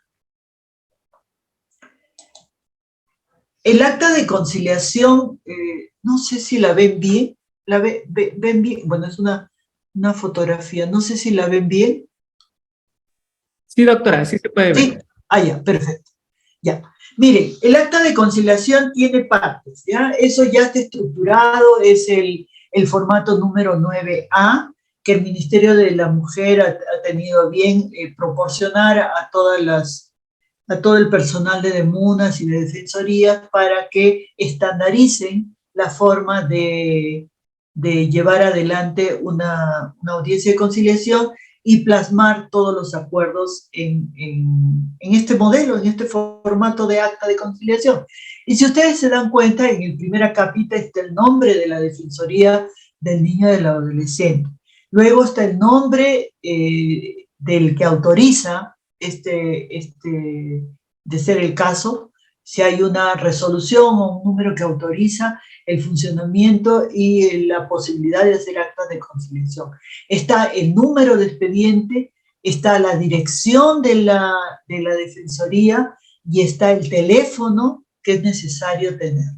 El acta de conciliación, no sé si la ven bien, ven bien, bueno, es una fotografía, no sé si la ven bien. Sí, doctora, sí se puede ver. Sí, ya, perfecto. Ya. Miren, el acta de conciliación tiene partes, ¿ya? Eso ya está estructurado, es el formato número 9A, que el Ministerio de la Mujer ha tenido bien proporcionar a todo el personal de demunas y de defensorías para que estandaricen la forma de llevar adelante una audiencia de conciliación y plasmar todos los acuerdos en este modelo, en este formato de acta de conciliación. Y si ustedes se dan cuenta, en el primer acápite está el nombre de la Defensoría del Niño y del Adolescente. Luego está el nombre del que autoriza de ser el caso, si hay una resolución o un número que autoriza el funcionamiento y la posibilidad de hacer actas de conciliación. Está el número de expediente, está la dirección de la defensoría y está el teléfono que es necesario tener.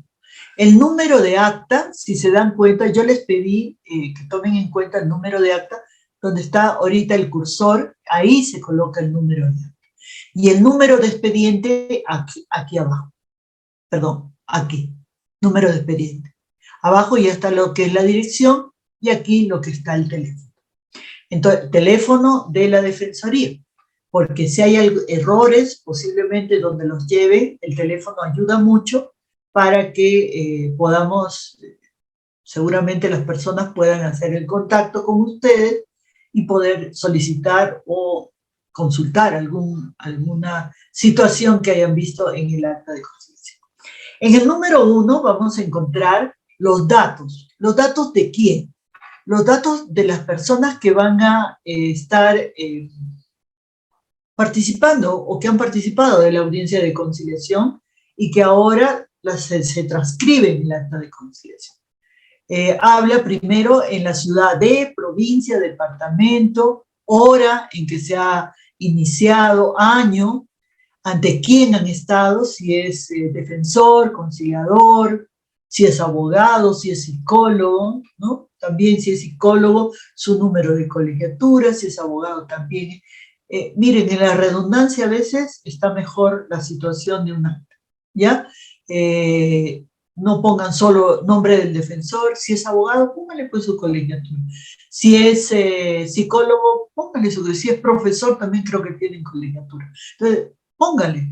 El número de acta, si se dan cuenta, yo les pedí que tomen en cuenta el número de acta, donde está ahorita el cursor, ahí se coloca el número de acta. Y el número de expediente aquí abajo. Perdón, aquí. Número de expediente. Abajo ya está lo que es la dirección y aquí lo que está el teléfono. Entonces, teléfono de la defensoría. Porque si hay errores, posiblemente donde los lleve, el teléfono ayuda mucho para que podamos, seguramente las personas puedan hacer el contacto con ustedes y poder solicitar o consultar alguna situación que hayan visto en el acta de conciliación. En el número 1 vamos a encontrar los datos. ¿Los datos de quién? los datos de las personas que van a estar participando o que han participado de la audiencia de conciliación y que ahora se transcriben en el acta de conciliación. Habla primero en la ciudad de, provincia, departamento, hora en que se ha iniciado, año, ante quién han estado, si es defensor, conciliador, si es abogado, si es psicólogo, ¿no? También si es psicólogo, su número de colegiatura, si es abogado también. Miren, en la redundancia a veces está mejor la situación de un acta, ¿ya? No pongan solo nombre del defensor, si es abogado, póngale pues su colegiatura. Si es psicólogo, póngale si es profesor, también creo que tienen colegiatura. Entonces, póngale,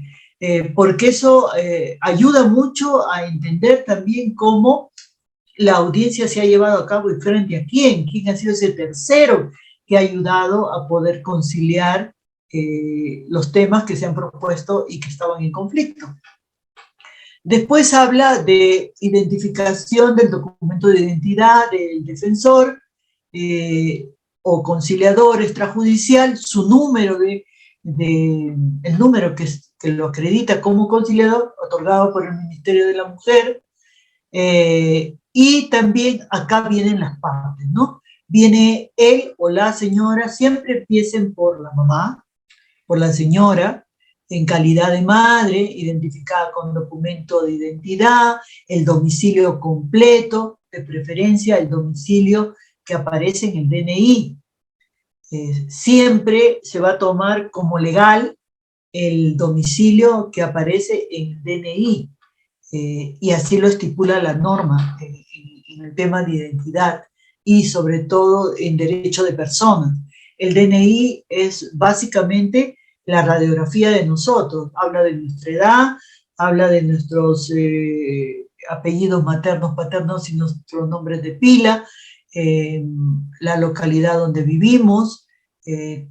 porque eso ayuda mucho a entender también cómo la audiencia se ha llevado a cabo y frente a quién ha sido ese tercero que ha ayudado a poder conciliar los temas que se han propuesto y que estaban en conflicto. Después habla de identificación del documento de identidad del defensor o conciliador extrajudicial, su número el número que lo acredita como conciliador, otorgado por el Ministerio de la Mujer, y también acá vienen las partes, ¿no? Viene él o la señora, siempre empiecen por la mamá, por la señora, en calidad de madre, identificada con documento de identidad, el domicilio completo, de preferencia el domicilio que aparece en el DNI. Siempre se va a tomar como legal el domicilio que aparece en el DNI, y así lo estipula la norma en el tema de identidad y sobre todo en derecho de personas. El DNI es básicamente la radiografía de nosotros, habla de nuestra edad, habla de nuestros apellidos maternos, paternos y nuestros nombres de pila, la localidad donde vivimos,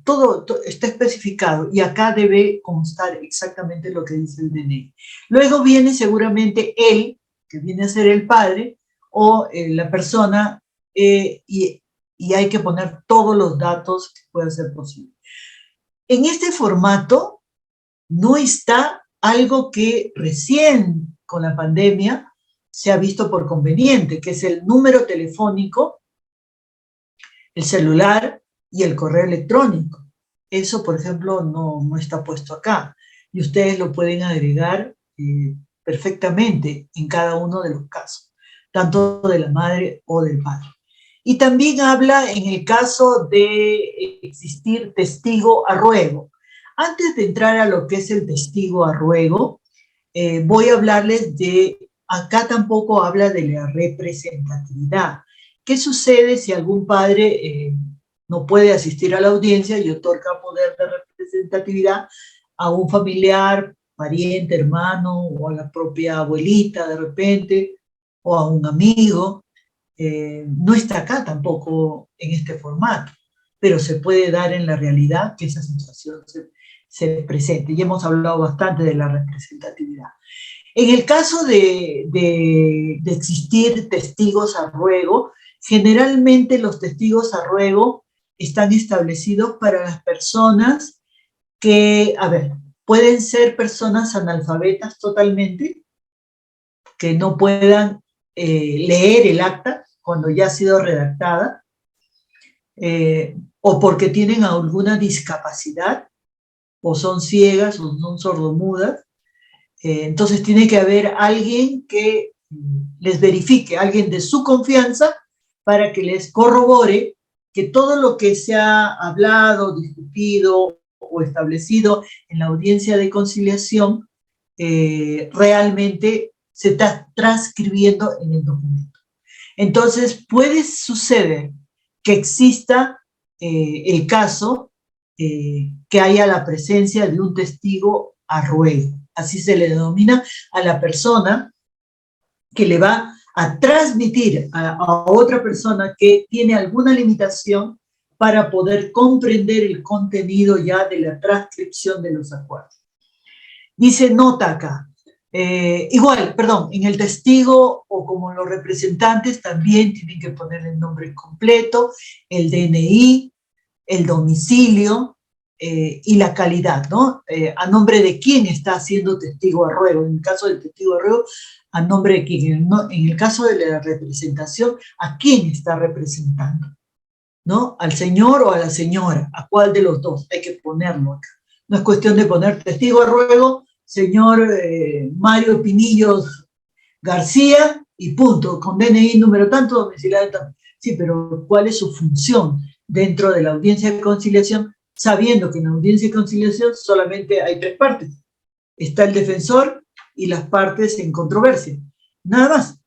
todo está especificado y acá debe constar exactamente lo que dice el DNI. Luego viene seguramente él, que viene a ser el padre, o la persona, y hay que poner todos los datos que pueda ser posible. En este formato no está algo que recién con la pandemia se ha visto por conveniente, que es el número telefónico, el celular y el correo electrónico. Eso, por ejemplo, no está puesto acá. Y ustedes lo pueden agregar perfectamente en cada uno de los casos, tanto de la madre o del padre. Y también habla en el caso de existir testigo a ruego. Antes de entrar a lo que es el testigo a ruego, voy a hablarles acá tampoco habla de la representatividad. ¿Qué sucede si algún padre no puede asistir a la audiencia y otorga poder de representatividad a un familiar, pariente, hermano, o a la propia abuelita de repente, o a un amigo? No está acá tampoco en este formato, pero se puede dar en la realidad que esa situación se presente. Y hemos hablado bastante de la representatividad. En el caso de existir testigos a ruego, generalmente los testigos a ruego están establecidos para las personas que, pueden ser personas analfabetas totalmente, que no puedan leer el acta cuando ya ha sido redactada, o porque tienen alguna discapacidad, o son ciegas, o son sordomudas. Entonces tiene que haber alguien que les verifique, alguien de su confianza, para que les corrobore que todo lo que se ha hablado, discutido o establecido en la audiencia de conciliación realmente se está transcribiendo en el documento. Entonces puede suceder que exista el caso que haya la presencia de un testigo a ruego. Así se le denomina a la persona que le va a transmitir a otra persona que tiene alguna limitación para poder comprender el contenido ya de la transcripción de los acuerdos. Dice nota acá, Igual, perdón, en el testigo o como los representantes también tienen que poner el nombre completo, el DNI, el domicilio y la calidad, ¿no? A nombre de quién está haciendo testigo a ruego. En el caso del testigo a ruego, a nombre de quién. En el caso de la representación, ¿a quién está representando? ¿No? ¿Al señor o a la señora? ¿A cuál de los dos? Hay que ponerlo acá. No es cuestión de poner testigo a ruego, señor Mario Pinillos García, y punto, con DNI número tanto, domiciliario tanto. Sí, pero ¿cuál es su función dentro de la audiencia de conciliación, sabiendo que en la audiencia de conciliación solamente hay tres partes? Está el defensor y las partes en controversia. Nada más.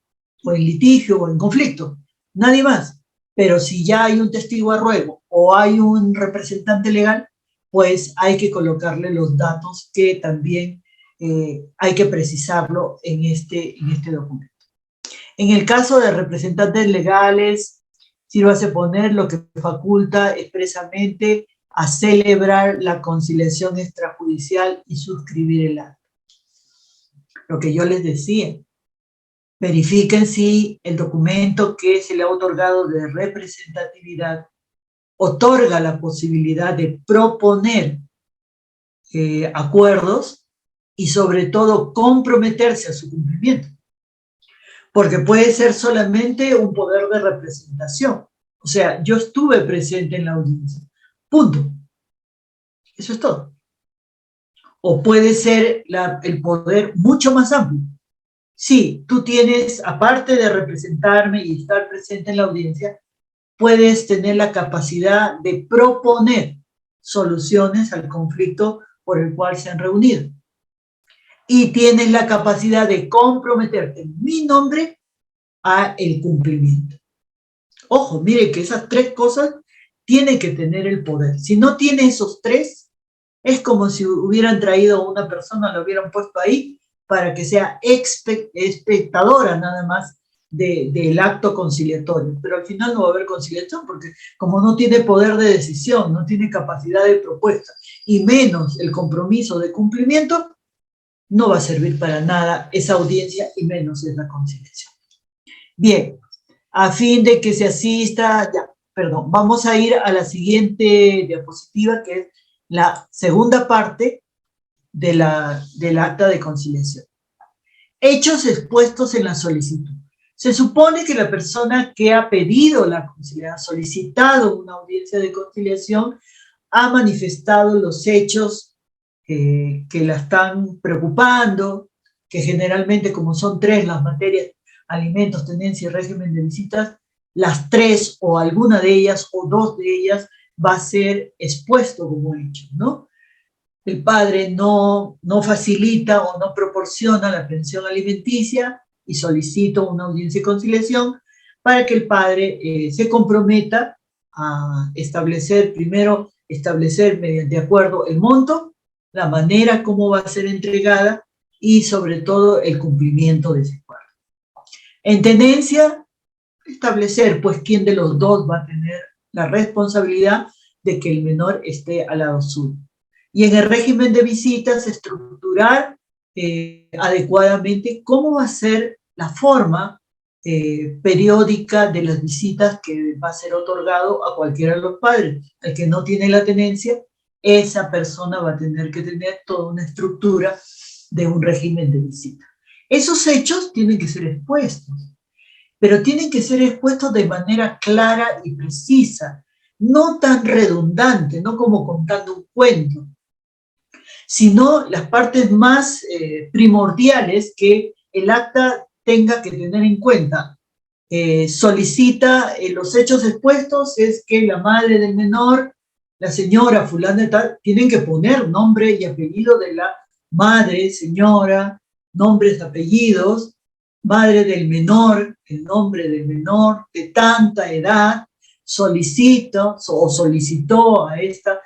O en litigio o en conflicto. Nadie más. Pero si ya hay un testigo a ruego o hay un representante legal, pues hay que colocarle los datos que también hay que precisarlo en este documento. En el caso de representantes legales, sírvase poner lo que faculta expresamente a celebrar la conciliación extrajudicial y suscribir el acta. Lo que yo les decía, verifiquen si el documento que se le ha otorgado de representatividad otorga la posibilidad de proponer acuerdos y sobre todo comprometerse a su cumplimiento. Porque puede ser solamente un poder de representación. O sea, yo estuve presente en la audiencia. Punto. Eso es todo. O puede ser el poder mucho más amplio. Sí, tú tienes, aparte de representarme y estar presente en la audiencia, puedes tener la capacidad de proponer soluciones al conflicto por el cual se han reunido. Y tienes la capacidad de comprometerte en mi nombre a el cumplimiento. Ojo, mire que esas tres cosas tienen que tener el poder. Si no tiene esos tres, es como si hubieran traído a una persona, lo hubieran puesto ahí para que sea espectadora nada más del acto conciliatorio. Pero al final no va a haber conciliación porque como no tiene poder de decisión, no tiene capacidad de propuesta y menos el compromiso de cumplimiento, no va a servir para nada esa audiencia y menos es la conciliación. Bien, a fin de que se asista, ya, perdón, vamos a ir a la siguiente diapositiva, que es la segunda parte del acta de conciliación. Hechos expuestos en la solicitud. Se supone que la persona que ha pedido la conciliación, ha solicitado una audiencia de conciliación, ha manifestado los hechos que la están preocupando, que generalmente, como son tres las materias, alimentos, tenencia y régimen de visitas, las tres o alguna de ellas o dos de ellas va a ser expuesto como hecho, ¿no? El padre no facilita o no proporciona la pensión alimenticia y solicita una audiencia de conciliación para que el padre se comprometa a establecer, primero, establecer mediante acuerdo el monto, la manera como va a ser entregada y sobre todo el cumplimiento de ese acuerdo. En tenencia, establecer pues quién de los dos va a tener la responsabilidad de que el menor esté al lado suyo. Y en el régimen de visitas, estructurar adecuadamente cómo va a ser la forma periódica de las visitas que va a ser otorgado a cualquiera de los padres. El que no tiene la tenencia, esa persona va a tener que tener toda una estructura de un régimen de visita. Esos hechos tienen que ser expuestos, pero tienen que ser expuestos de manera clara y precisa, no tan redundante, no como contando un cuento, sino las partes más primordiales que el acta tenga que tener en cuenta. Solicita los hechos expuestos, es que la madre del menor, la señora fulana de tal, tienen que poner nombre y apellido de la madre, señora, nombres, apellidos, madre del menor, el nombre del menor, de tanta edad, solicitó a esta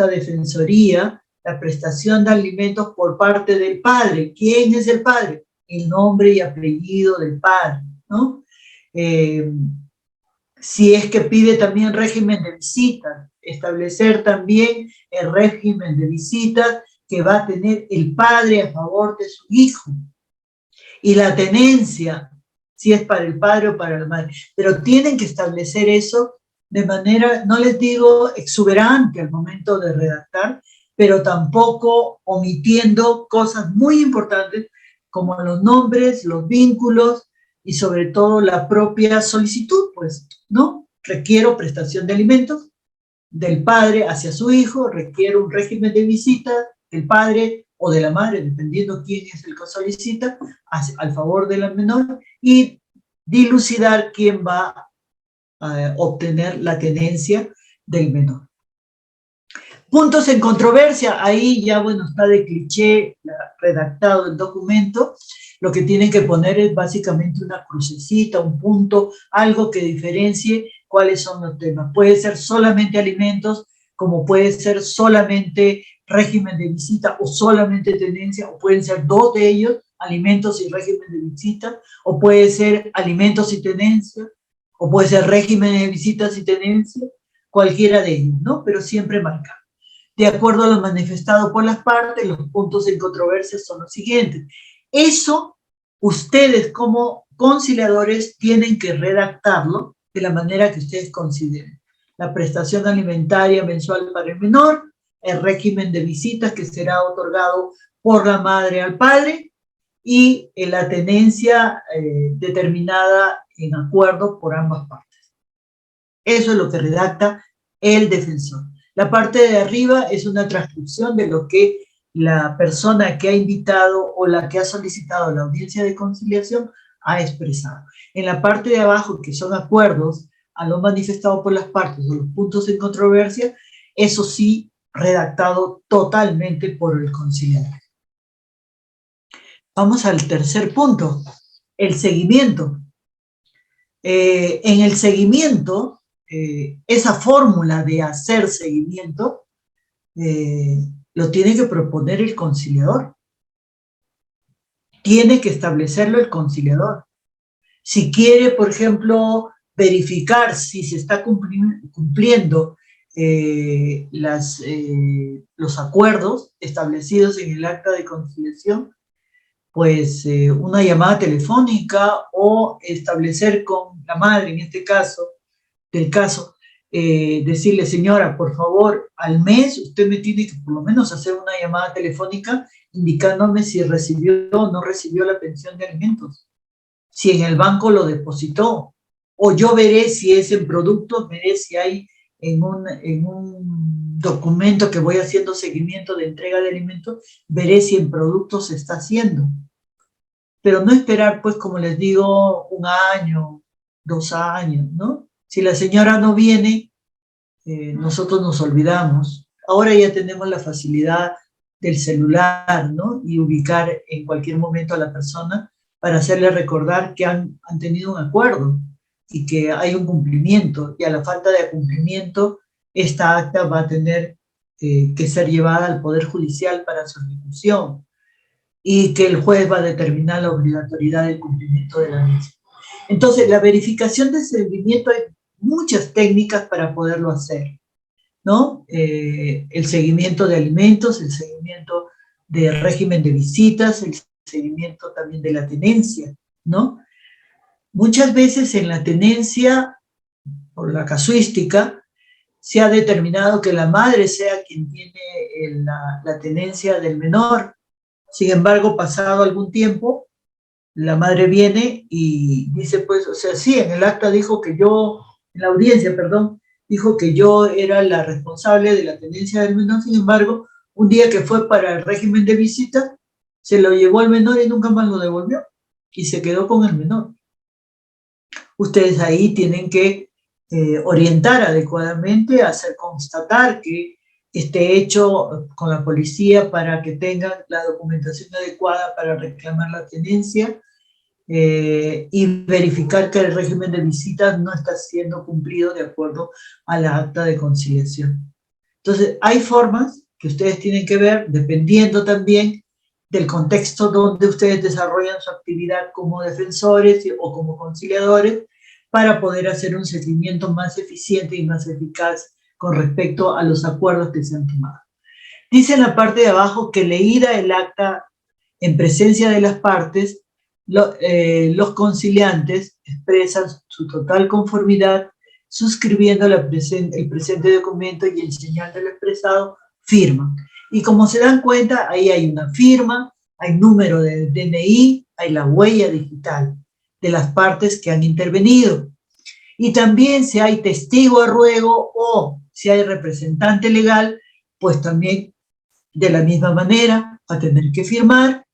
defensoría la prestación de alimentos por parte del padre. ¿Quién es el padre? El nombre y apellido del padre, ¿no? Si es que pide también régimen de visitas, establecer también el régimen de visitas que va a tener el padre a favor de su hijo. Y la tenencia, si es para el padre o para la madre. Pero tienen que establecer eso de manera, no les digo exuberante al momento de redactar, pero tampoco omitiendo cosas muy importantes como los nombres, los vínculos y sobre todo la propia solicitud, pues, ¿no? Requiero prestación de alimentos del padre hacia su hijo, requiero un régimen de visita del padre o de la madre, dependiendo quién es el que solicita, al favor de la menor, y dilucidar quién va a obtener la tenencia del menor. Puntos en controversia, ahí ya, bueno, está de cliché redactado el documento. Lo que tienen que poner es básicamente una crucecita, un punto, algo que diferencie cuáles son los temas. Puede ser solamente alimentos, como puede ser solamente régimen de visita o solamente tenencia, o pueden ser dos de ellos, alimentos y régimen de visita, o puede ser alimentos y tenencia, o puede ser régimen de visitas y tenencia, cualquiera de ellos, ¿no? Pero siempre marcado. De acuerdo a lo manifestado por las partes, los puntos en controversia son los siguientes. Eso, ustedes como conciliadores tienen que redactarlo de la manera que ustedes consideren. La prestación alimentaria mensual para el menor, el régimen de visitas que será otorgado por la madre al padre y la tenencia determinada en acuerdo por ambas partes. Eso es lo que redacta el defensor. La parte de arriba es una transcripción de lo que la persona que ha invitado o la que ha solicitado la audiencia de conciliación ha expresado. En la parte de abajo, que son acuerdos a lo manifestado por las partes o los puntos en controversia, eso sí, redactado totalmente por el conciliador. Vamos al tercer punto, el seguimiento. En el seguimiento, esa fórmula de hacer seguimiento lo tiene que proponer el conciliador. Tiene que establecerlo el conciliador. Si quiere, por ejemplo, verificar si se está cumpliendo los acuerdos establecidos en el acta de conciliación, pues una llamada telefónica o establecer con la madre, en este caso, del caso, decirle, señora, por favor, al mes usted me tiene que por lo menos hacer una llamada telefónica indicándome si recibió o no recibió la pensión de alimentos, si en el banco lo depositó, o yo veré si es en productos, veré si hay en un documento que voy haciendo seguimiento de entrega de alimentos, veré si en productos se está haciendo. Pero no esperar, pues, como les digo, 1 año, 2 años, ¿no? Si la señora no viene, nosotros nos olvidamos. Ahora ya tenemos la facilidad del celular, ¿no? Y ubicar en cualquier momento a la persona para hacerle recordar que han tenido un acuerdo y que hay un cumplimiento. Y a la falta de cumplimiento, esta acta va a tener que ser llevada al Poder Judicial para su ejecución y que el juez va a determinar la obligatoriedad del cumplimiento de la misma. Entonces, la verificación de seguimiento, hay muchas técnicas para poderlo hacer, ¿no? El seguimiento de alimentos, el seguimiento del régimen de visitas, el seguimiento también de la tenencia, ¿no? Muchas veces en la tenencia, por la casuística, se ha determinado que la madre sea quien tiene la tenencia del menor. Sin embargo, pasado algún tiempo, la madre viene y dice, pues, o sea, sí, en el acta dijo que yo, en la audiencia, perdón, dijo que yo era la responsable de la tenencia del menor. Sin embargo, un día que fue para el régimen de visita, se lo llevó al menor y nunca más lo devolvió y se quedó con el menor. Ustedes ahí tienen que orientar adecuadamente, hacer constatar que esté hecho con la policía para que tengan la documentación adecuada para reclamar la tenencia y verificar que el régimen de visitas no está siendo cumplido de acuerdo a la acta de conciliación. Entonces, hay formas que ustedes tienen que ver, dependiendo también del contexto donde ustedes desarrollan su actividad como defensores o como conciliadores, para poder hacer un seguimiento más eficiente y más eficaz con respecto a los acuerdos que se han tomado. Dice en la parte de abajo que leída el acta en presencia de las partes, los conciliantes expresan su total conformidad suscribiendo el presente documento y el señal de lo expresado firman. Y como se dan cuenta, ahí hay una firma, hay número de DNI, hay la huella digital de las partes que han intervenido. Y también si hay testigo a ruego o si hay representante legal, pues también de la misma manera va a tener que firmar,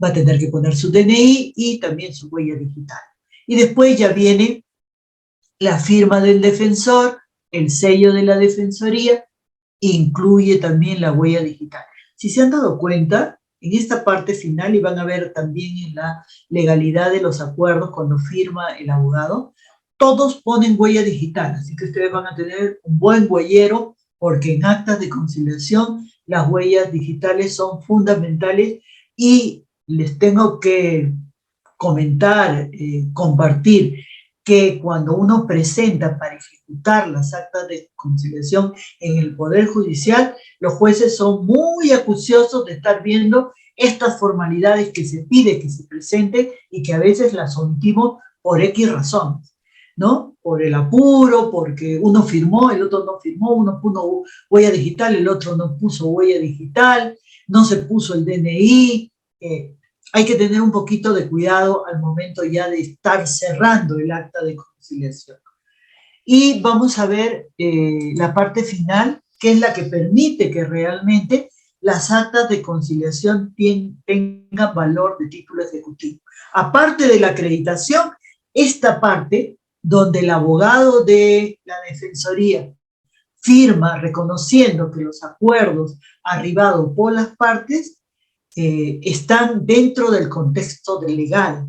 va a tener que poner su DNI y también su huella digital. Y después ya viene la firma del defensor, el sello de la defensoría, incluye también la huella digital. Si se han dado cuenta, en esta parte final, y van a ver también en la legalidad de los acuerdos cuando firma el abogado, todos ponen huella digital, así que ustedes van a tener un buen huellero, porque en actas de conciliación las huellas digitales son fundamentales y les tengo que comentar, compartir, que cuando uno presenta para ejecutar las actas de conciliación en el Poder Judicial, los jueces son muy acuciosos de estar viendo estas formalidades que se pide que se presenten y que a veces las omitimos por X razones, ¿no? Por el apuro, porque uno firmó, el otro no firmó, uno puso huella digital, el otro no puso huella digital, no se puso el DNI, hay que tener un poquito de cuidado al momento ya de estar cerrando el acta de conciliación. Y vamos a ver la parte final, que es la que permite que realmente las actas de conciliación tengan valor de título ejecutivo. Aparte de la acreditación, esta parte donde el abogado de la Defensoría firma reconociendo que los acuerdos arribados por las partes están dentro del contexto legal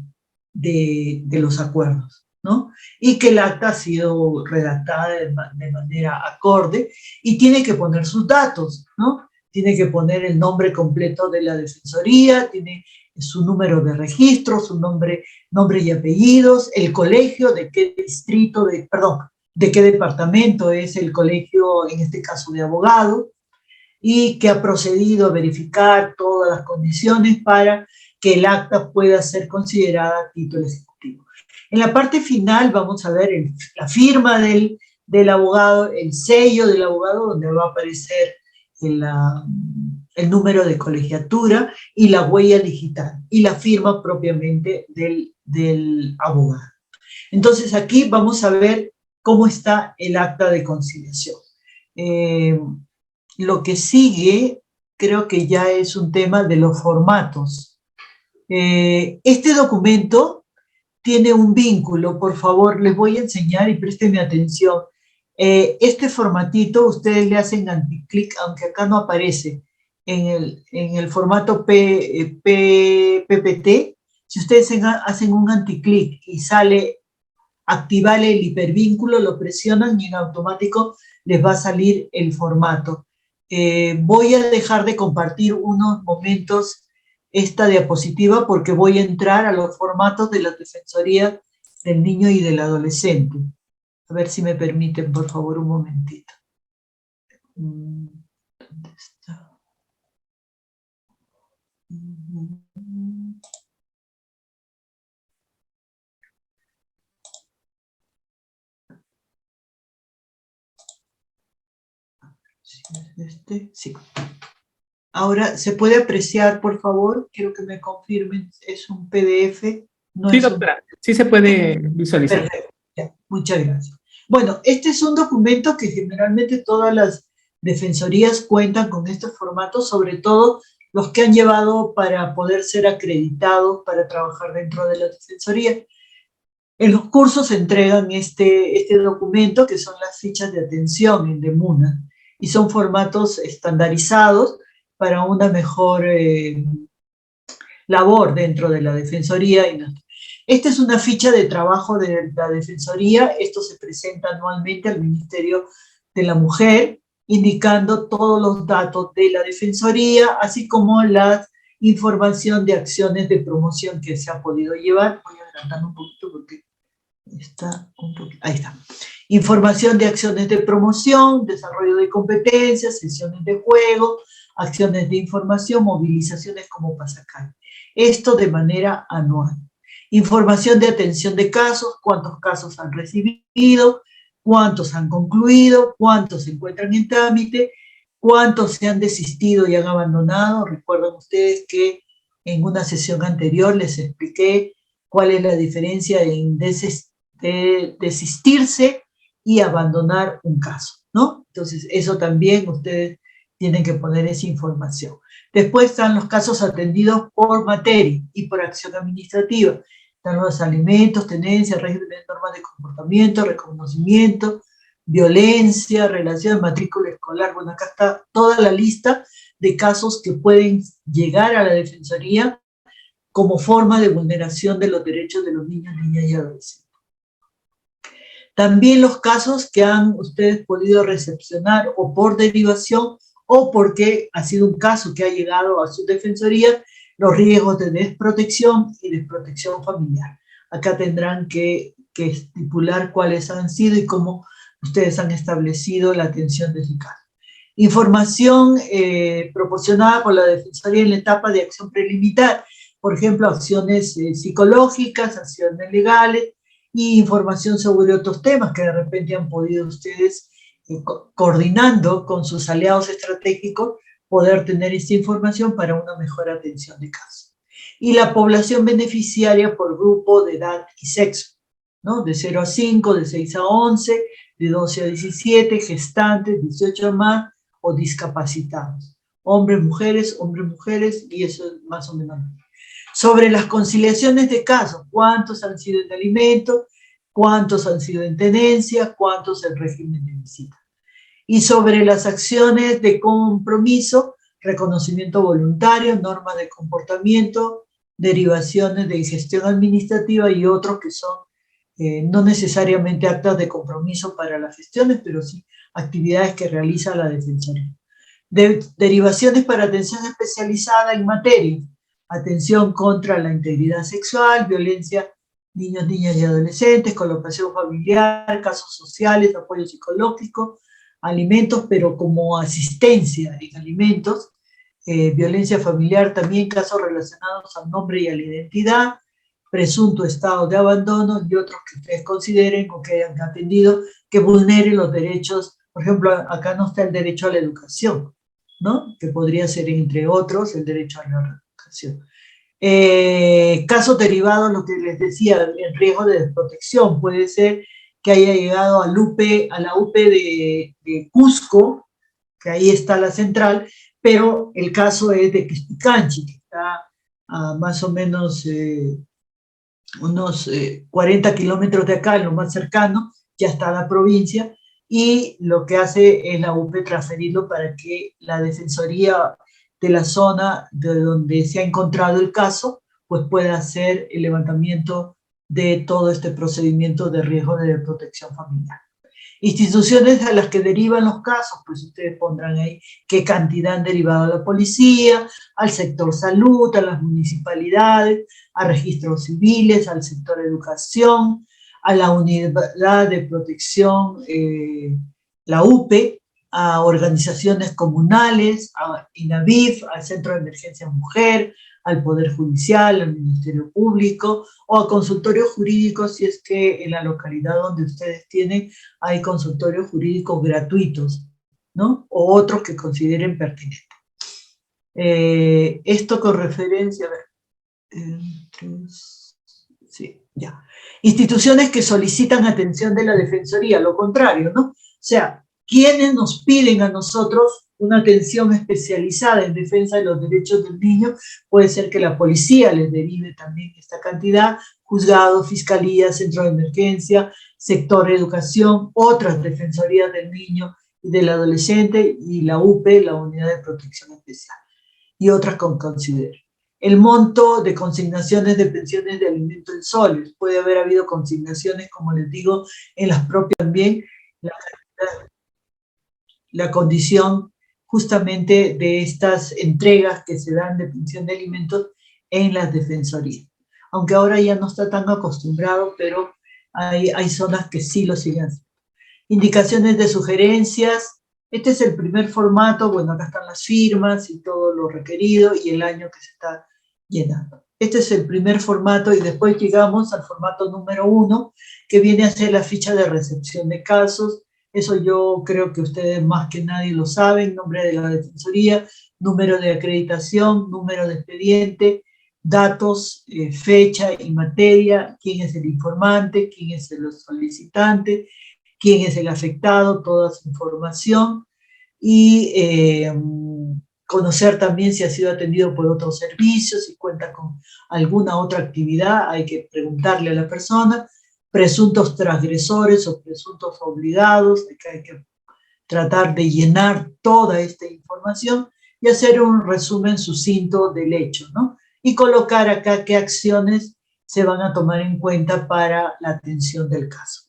de los acuerdos, ¿no? Y que el acta ha sido redactada de manera acorde y tiene que poner sus datos, ¿no? Tiene que poner el nombre completo de la defensoría, tiene su número de registro, su nombre y apellidos, el colegio, de qué distrito, de qué departamento es el colegio, en este caso de abogados, y que ha procedido a verificar todas las condiciones para que el acta pueda ser considerada título ejecutivo. En la parte final vamos a ver la firma del abogado, el sello del abogado, donde va a aparecer el número de colegiatura y la huella digital, y la firma propiamente del abogado. Entonces aquí vamos a ver cómo está el acta de conciliación. Lo que sigue creo que ya es un tema de los formatos. Este documento tiene un vínculo, por favor, les voy a enseñar y préstenme atención. Este formatito ustedes le hacen anticlic, aunque acá no aparece, en el formato PPT. Si ustedes hacen un anticlic y sale activar el hipervínculo, lo presionan y en automático les va a salir el formato. Voy a dejar de compartir unos momentos esta diapositiva porque voy a entrar a los formatos de la Defensoría del Niño y del Adolescente. A ver si me permiten, por favor, un momentito. ¿Dónde está? Sí. Ahora, ¿se puede apreciar, por favor? Quiero que me confirmen, ¿es un PDF? No Sí, es doctora, sí se puede visualizar. Perfecto, ya, muchas gracias. Bueno, este es un documento que generalmente todas las defensorías cuentan con este formato, sobre todo los que han llevado para poder ser acreditados para trabajar dentro de la defensoría. En los cursos se entregan este documento, que son las fichas de atención en Demuna, y son formatos estandarizados para una mejor labor dentro de la Defensoría. Esta es una ficha de trabajo de la Defensoría, esto se presenta anualmente al Ministerio de la Mujer, indicando todos los datos de la Defensoría, así como la información de acciones de promoción que se ha podido llevar. Voy a agrandar un poquito porque está un poquito, ahí está. Información de acciones de promoción, desarrollo de competencias, sesiones de juego, acciones de información, movilizaciones como pasacalle. Esto de manera anual. Información de atención de casos, cuántos casos han recibido, cuántos han concluido, cuántos se encuentran en trámite, cuántos se han desistido y han abandonado. Recuerdan ustedes que en una sesión anterior les expliqué cuál es la diferencia en desistirse y abandonar un caso, ¿no? Entonces, eso también ustedes tienen que poner esa información. Después están los casos atendidos por materia y por acción administrativa. Están los alimentos, tenencias, regímenes, normas de comportamiento, reconocimiento, violencia, relación, matrícula escolar. Bueno, acá está toda la lista de casos que pueden llegar a la Defensoría como forma de vulneración de los derechos de los niños, niñas y adolescentes. También los casos que han ustedes podido recepcionar o por derivación o porque ha sido un caso que ha llegado a su defensoría, los riesgos de desprotección y desprotección familiar. Acá tendrán que estipular cuáles han sido y cómo ustedes han establecido la atención de ese caso. Información proporcionada por la Defensoría en la etapa de acción preliminar, por ejemplo, acciones psicológicas, acciones legales, y información sobre otros temas que de repente han podido ustedes, coordinando con sus aliados estratégicos, poder tener esta información para una mejor atención de casos. Y la población beneficiaria por grupo de edad y sexo, ¿no? De 0 a 5, de 6 a 11, de 12 a 17, gestantes, 18 a más, o discapacitados. Hombres, mujeres, y eso es más o menos. Sobre las conciliaciones de casos, cuántos han sido en alimentos, cuántos han sido en tenencia, cuántos en régimen de visita. Y sobre las acciones de compromiso, reconocimiento voluntario, normas de comportamiento, derivaciones de gestión administrativa y otros que son no necesariamente actas de compromiso para las gestiones, pero sí actividades que realiza la Defensoría. Derivaciones para atención especializada en materia, atención contra la integridad sexual, violencia, niños, niñas y adolescentes, colocación familiar, casos sociales, apoyo psicológico, alimentos, pero como asistencia en alimentos, violencia familiar también, casos relacionados al nombre y a la identidad, presunto estado de abandono y otros que ustedes consideren o que hayan atendido que vulneren los derechos. Por ejemplo, acá no está el derecho a la educación, ¿no? Que podría ser, entre otros, el derecho a la educación. Casos derivados, lo que les decía, el riesgo de desprotección. Puede ser que haya llegado a la UPE de Cusco, que ahí está la central, pero el caso es de Quispicanchi, que está a más o menos unos 40 kilómetros de acá, en lo más cercano, ya está la provincia, y lo que hace es la UPE transferirlo para que la Defensoría de la zona de donde se ha encontrado el caso, pues pueda hacer el levantamiento de todo este procedimiento de riesgo de protección familiar. Instituciones a las que derivan los casos, pues ustedes pondrán ahí qué cantidad han derivado a la policía, al sector salud, a las municipalidades, a registros civiles, al sector educación, a la unidad de protección, la UPE, a organizaciones comunales, a INAVIF, al Centro de Emergencia Mujer, al Poder Judicial, al Ministerio Público, o a consultorios jurídicos, si es que en la localidad donde ustedes tienen hay consultorios jurídicos gratuitos, ¿no? O otros que consideren pertinentes. Esto con referencia, a ver, sí, ya. Instituciones que solicitan atención de la Defensoría, lo contrario, ¿no? O sea, quienes nos piden a nosotros una atención especializada en defensa de los derechos del niño, puede ser que la policía les derive también esta cantidad, juzgado, fiscalía, centro de emergencia, sector educación, otras defensorías del niño y del adolescente, y la UPE, la Unidad de Protección Especial, y otras con considero. El monto de consignaciones de pensiones de alimento en soles, puede haber habido consignaciones, como les digo, en las propias también, la condición justamente de estas entregas que se dan de pensión de alimentos en las defensorías. Aunque ahora ya no está tan acostumbrado, pero hay zonas que sí lo siguen haciendo. Indicaciones de sugerencias. Este es el primer formato. Bueno, acá están las firmas y todo lo requerido y el año que se está llenando. Este es el primer formato y después llegamos al formato número 1, que viene a ser la ficha de recepción de casos. Eso yo creo que ustedes más que nadie lo saben: nombre de la Defensoría, número de acreditación, número de expediente, datos, fecha y materia, quién es el informante, quién es el solicitante, quién es el afectado, toda su información, y conocer también si ha sido atendido por otros servicios, si cuenta con alguna otra actividad, hay que preguntarle a la persona, presuntos transgresores o presuntos obligados, hay que tratar de llenar toda esta información y hacer un resumen sucinto del hecho, ¿no? Y colocar acá qué acciones se van a tomar en cuenta para la atención del caso.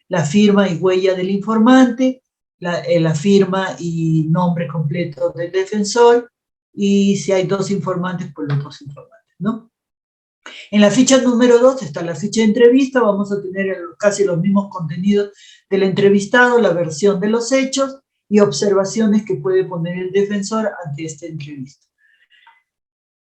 La firma y huella del informante, la firma y nombre completo del defensor, y si hay 2 informantes, pues los 2 informantes, ¿no? En la ficha número 2 está la ficha de entrevista. Vamos a tener casi los mismos contenidos del entrevistado, la versión de los hechos y observaciones que puede poner el defensor ante esta entrevista.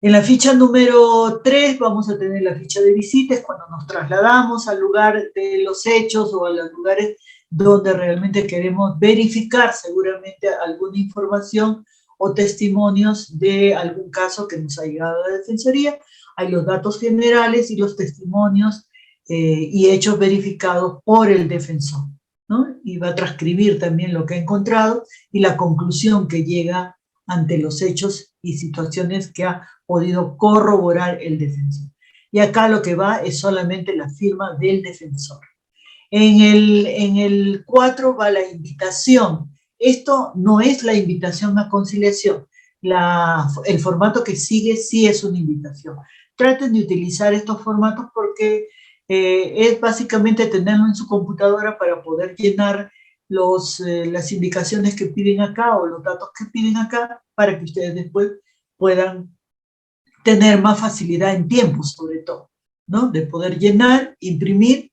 En la ficha número 3 vamos a tener la ficha de visitas, cuando nos trasladamos al lugar de los hechos o a los lugares donde realmente queremos verificar seguramente alguna información o testimonios de algún caso que nos ha llegado a la Defensoría. Hay los datos generales y los testimonios y hechos verificados por el defensor, ¿no? Y va a transcribir también lo que ha encontrado y la conclusión que llega ante los hechos y situaciones que ha podido corroborar el defensor. Y acá lo que va es solamente la firma del defensor. En el 4 va la invitación. Esto no es la invitación a conciliación. El formato que sigue sí es una invitación. Traten de utilizar estos formatos porque es básicamente tenerlo en su computadora para poder llenar las indicaciones que piden acá o los datos que piden acá, para que ustedes después puedan tener más facilidad en tiempo, sobre todo, ¿no? De poder llenar, imprimir,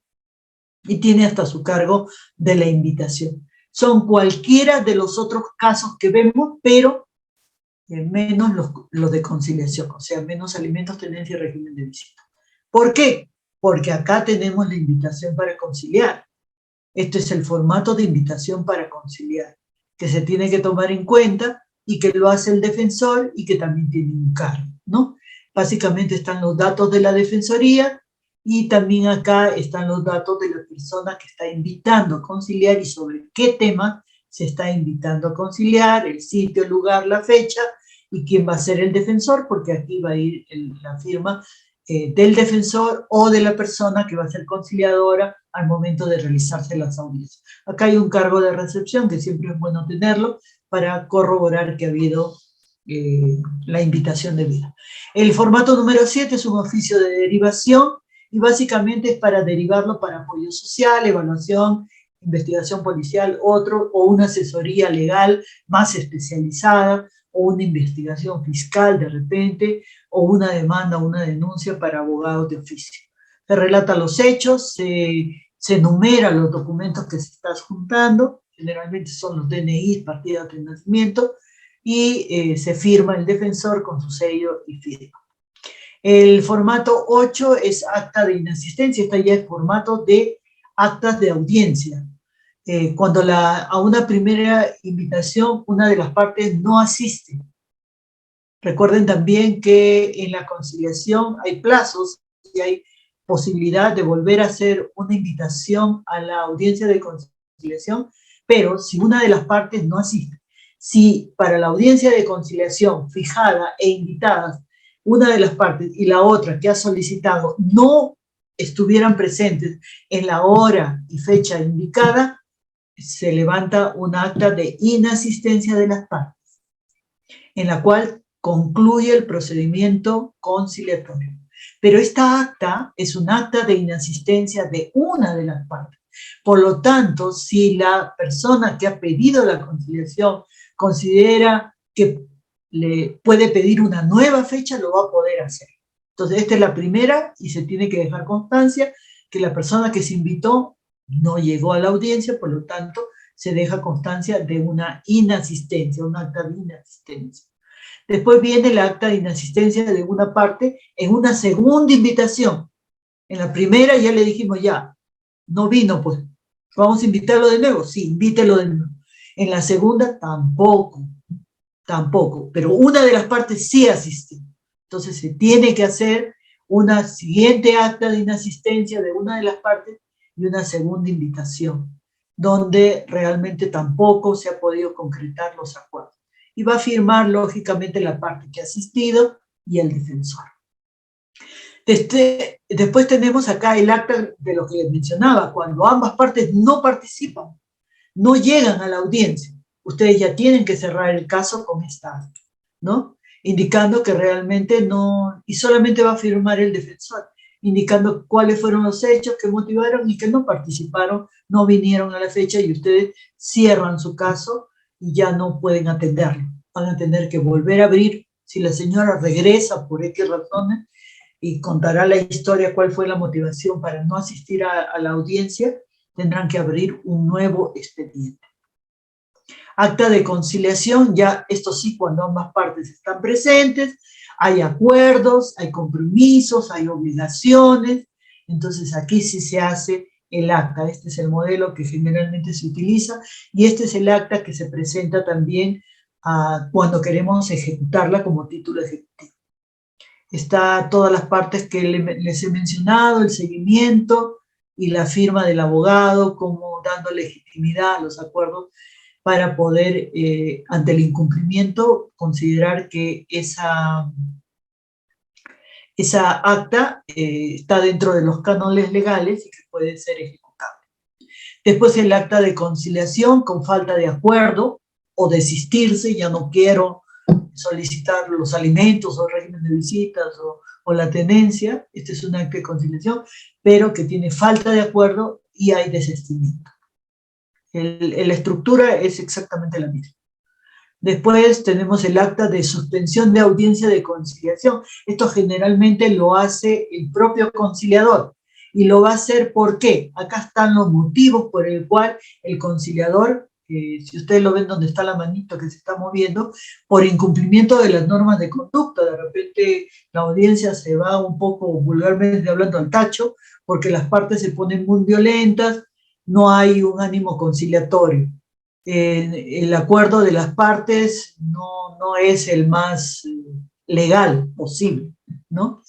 y tiene hasta su cargo de la invitación. Son cualquiera de los otros casos que vemos, pero menos los de conciliación, o sea, menos alimentos, tenencia y régimen de visita. ¿Por qué? Porque acá tenemos la invitación para conciliar. Este es el formato de invitación para conciliar, que se tiene que tomar en cuenta y que lo hace el defensor y que también tiene un cargo, ¿no? Básicamente están los datos de la Defensoría y también acá están los datos de la persona que está invitando a conciliar y sobre qué tema se está invitando a conciliar, el sitio, el lugar, la fecha y quién va a ser el defensor, porque aquí va a ir la firma del defensor o de la persona que va a ser conciliadora al momento de realizarse las audiencias. Acá hay un cargo de recepción que siempre es bueno tenerlo para corroborar que ha habido la invitación debida. El formato número 7 es un oficio de derivación y básicamente es para derivarlo para apoyo social, evaluación, investigación policial, otro, o una asesoría legal más especializada, o una investigación fiscal de repente, o una demanda, una denuncia para abogados de oficio. Se relatan los hechos, se enumeran los documentos que se están juntando, generalmente son los DNI, partidas de nacimiento, y se firma el defensor con su sello y firma. El formato 8 es acta de inasistencia, esta ya es formato de actas de audiencia. Cuando a una primera invitación una de las partes no asiste. Recuerden también que en la conciliación hay plazos y hay posibilidad de volver a hacer una invitación a la audiencia de conciliación, pero si una de las partes no asiste. Si para la audiencia de conciliación fijada e invitada una de las partes y la otra que ha solicitado no estuvieran presentes en la hora y fecha indicada, se levanta un acta de inasistencia de las partes, en la cual concluye el procedimiento conciliatorio. Pero esta acta es un acta de inasistencia de una de las partes. Por lo tanto, si la persona que ha pedido la conciliación considera que le puede pedir una nueva fecha, lo va a poder hacer. Entonces, esta es la primera y se tiene que dejar constancia que la persona que se invitó no llegó a la audiencia, por lo tanto, se deja constancia de una inasistencia, un acta de inasistencia. Después viene el acta de inasistencia de una parte en una segunda invitación. En la primera ya le dijimos, ya, no vino, pues, vamos a invitarlo de nuevo. Sí, invítelo de nuevo. En la segunda, tampoco, pero una de las partes sí asistió. Entonces se tiene que hacer una siguiente acta de inasistencia de una de las partes y una segunda invitación, donde realmente tampoco se ha podido concretar los acuerdos. Y va a firmar, lógicamente, la parte que ha asistido y el defensor. Después tenemos acá el acta de lo que les mencionaba, cuando ambas partes no participan, no llegan a la audiencia. Ustedes ya tienen que cerrar el caso con esta acta, ¿no? Indicando que realmente no, y solamente va a firmar el defensor, indicando cuáles fueron los hechos que motivaron y que no participaron, no vinieron a la fecha y ustedes cierran su caso y ya no pueden atenderlo. Van a tener que volver a abrir, si la señora regresa por X razones, y contará la historia, cuál fue la motivación para no asistir a la audiencia, tendrán que abrir un nuevo expediente. Acta de conciliación, ya esto sí, cuando ambas partes están presentes, hay acuerdos, hay compromisos, hay obligaciones, entonces aquí sí se hace el acta. Este es el modelo que generalmente se utiliza y este es el acta que se presenta también cuando queremos ejecutarla como título ejecutivo. Está todas las partes que les he mencionado, el seguimiento y la firma del abogado, como dando legitimidad a los acuerdos para poder, ante el incumplimiento, considerar que esa acta está dentro de los cánones legales y que puede ser ejecutable. Después el acta de conciliación con falta de acuerdo o desistirse, ya no quiero solicitar los alimentos o régimen de visitas o la tenencia, este es un acta de conciliación, pero que tiene falta de acuerdo y hay desistimiento. La estructura es exactamente la misma. Después tenemos el acta de suspensión de audiencia de conciliación. Esto generalmente lo hace el propio conciliador. Y lo va a hacer, ¿por qué? Acá están los motivos por el cual el conciliador, si ustedes lo ven donde está la manito que se está moviendo, por incumplimiento de las normas de conducta. De repente la audiencia se va un poco vulgarmente hablando al tacho, porque las partes se ponen muy violentas, no hay un ánimo conciliatorio. El acuerdo de las partes no es el más legal posible, ¿no?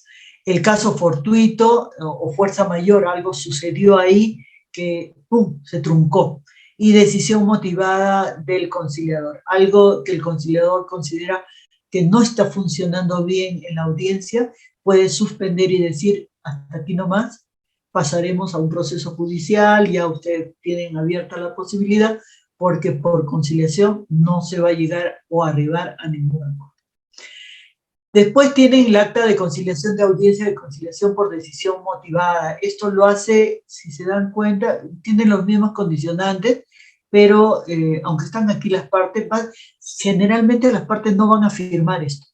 El caso fortuito o fuerza mayor, algo sucedió ahí que ¡pum!, se truncó. Y decisión motivada del conciliador, algo que el conciliador considera que no está funcionando bien en la audiencia, puede suspender y decir, hasta aquí nomás, pasaremos a un proceso judicial, ya ustedes tienen abierta la posibilidad, porque por conciliación no se va a llegar o arribar a ningún acuerdo. Después tienen el acta de conciliación de audiencia de conciliación por decisión motivada. Esto lo hace, si se dan cuenta, tienen los mismos condicionantes, pero aunque están aquí las partes, generalmente las partes no van a firmar esto.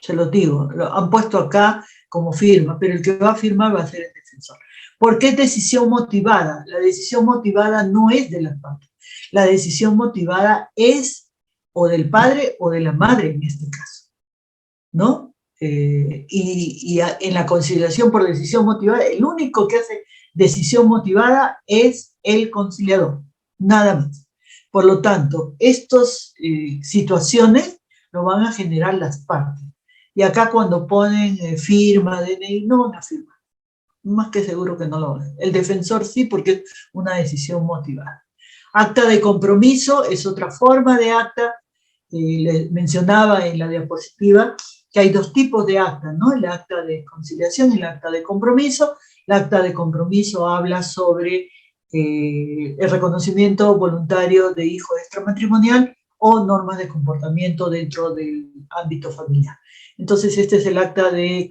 Se los digo, lo han puesto acá como firma, pero el que va a firmar va a ser el defensor. ¿Por qué es decisión motivada? La decisión motivada no es de las partes. La decisión motivada es o del padre o de la madre en este caso, ¿no? Y en la conciliación por decisión motivada, el único que hace decisión motivada es el conciliador, nada más. Por lo tanto, estas situaciones lo van a generar las partes. Y acá cuando ponen firma, DNI, no van a firmar. Más que seguro que no lo van a hacer. El defensor sí, porque es una decisión motivada. Acta de compromiso es otra forma de acta. Les mencionaba en la diapositiva que hay dos tipos de acta, ¿no? El acta de conciliación y el acta de compromiso. El acta de compromiso habla sobre el reconocimiento voluntario de hijo extramatrimonial o normas de comportamiento dentro del ámbito familiar. Entonces, este es el acta de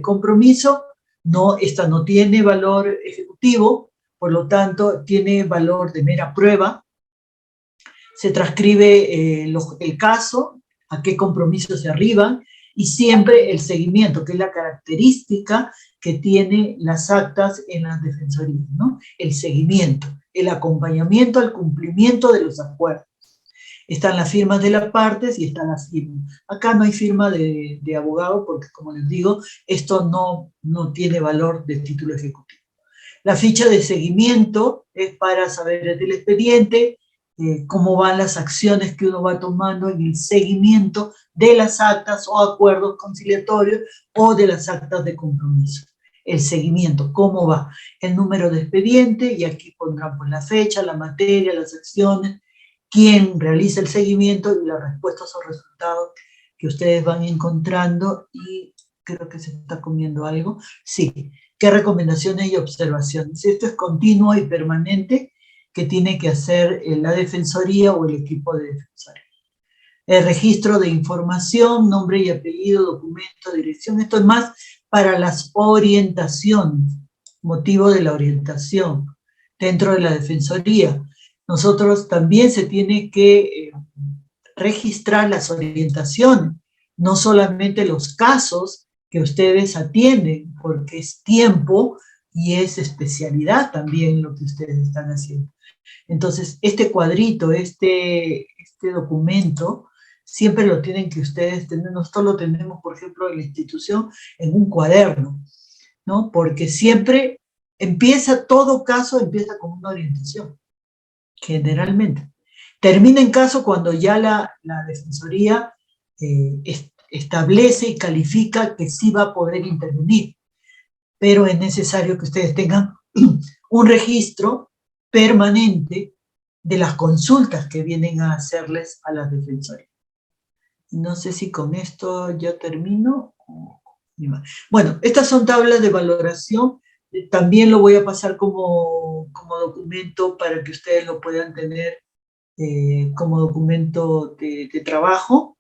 compromiso. No, esta no tiene valor ejecutivo, por lo tanto, tiene valor de mera prueba. Se transcribe el caso, a qué compromiso se arriban, y siempre el seguimiento, que es la característica que tienen las actas en las defensorías, ¿no? El seguimiento. el acompañamiento al cumplimiento de los acuerdos. Están las firmas de las partes y están las firmas. Acá no hay firma de abogado porque, como les digo, esto no tiene valor de título ejecutivo. La ficha de seguimiento es para saber desde el expediente cómo van las acciones que uno va tomando en el seguimiento de las actas o acuerdos conciliatorios o de las actas de compromiso. El seguimiento, cómo va, el número de expediente, y aquí pondrán pues la fecha, la materia, las acciones, quién realiza el seguimiento y las respuestas o resultados que ustedes van encontrando. Y creo que se está comiendo algo. Sí, qué recomendaciones y observaciones. Esto es continuo y permanente que tiene que hacer la Defensoría o el equipo de Defensoría. El registro de información, nombre y apellido, documento, dirección, esto es más para las orientaciones, motivo de la orientación dentro de la Defensoría. Nosotros también se tiene que registrar las orientaciones, no solamente los casos que ustedes atienden, porque es tiempo y es especialidad también lo que ustedes están haciendo. Entonces, este cuadrito, este documento, siempre lo tienen que ustedes tener. Nosotros lo tenemos, por ejemplo, en la institución, en un cuaderno, ¿no? Porque siempre todo caso empieza con una orientación, generalmente. Termina en caso cuando ya la Defensoría establece y califica que sí va a poder intervenir, pero es necesario que ustedes tengan un registro permanente de las consultas que vienen a hacerles a las defensorías. No sé si con esto ya termino. Bueno, estas son tablas de valoración. También lo voy a pasar como documento para que ustedes lo puedan tener como documento de trabajo.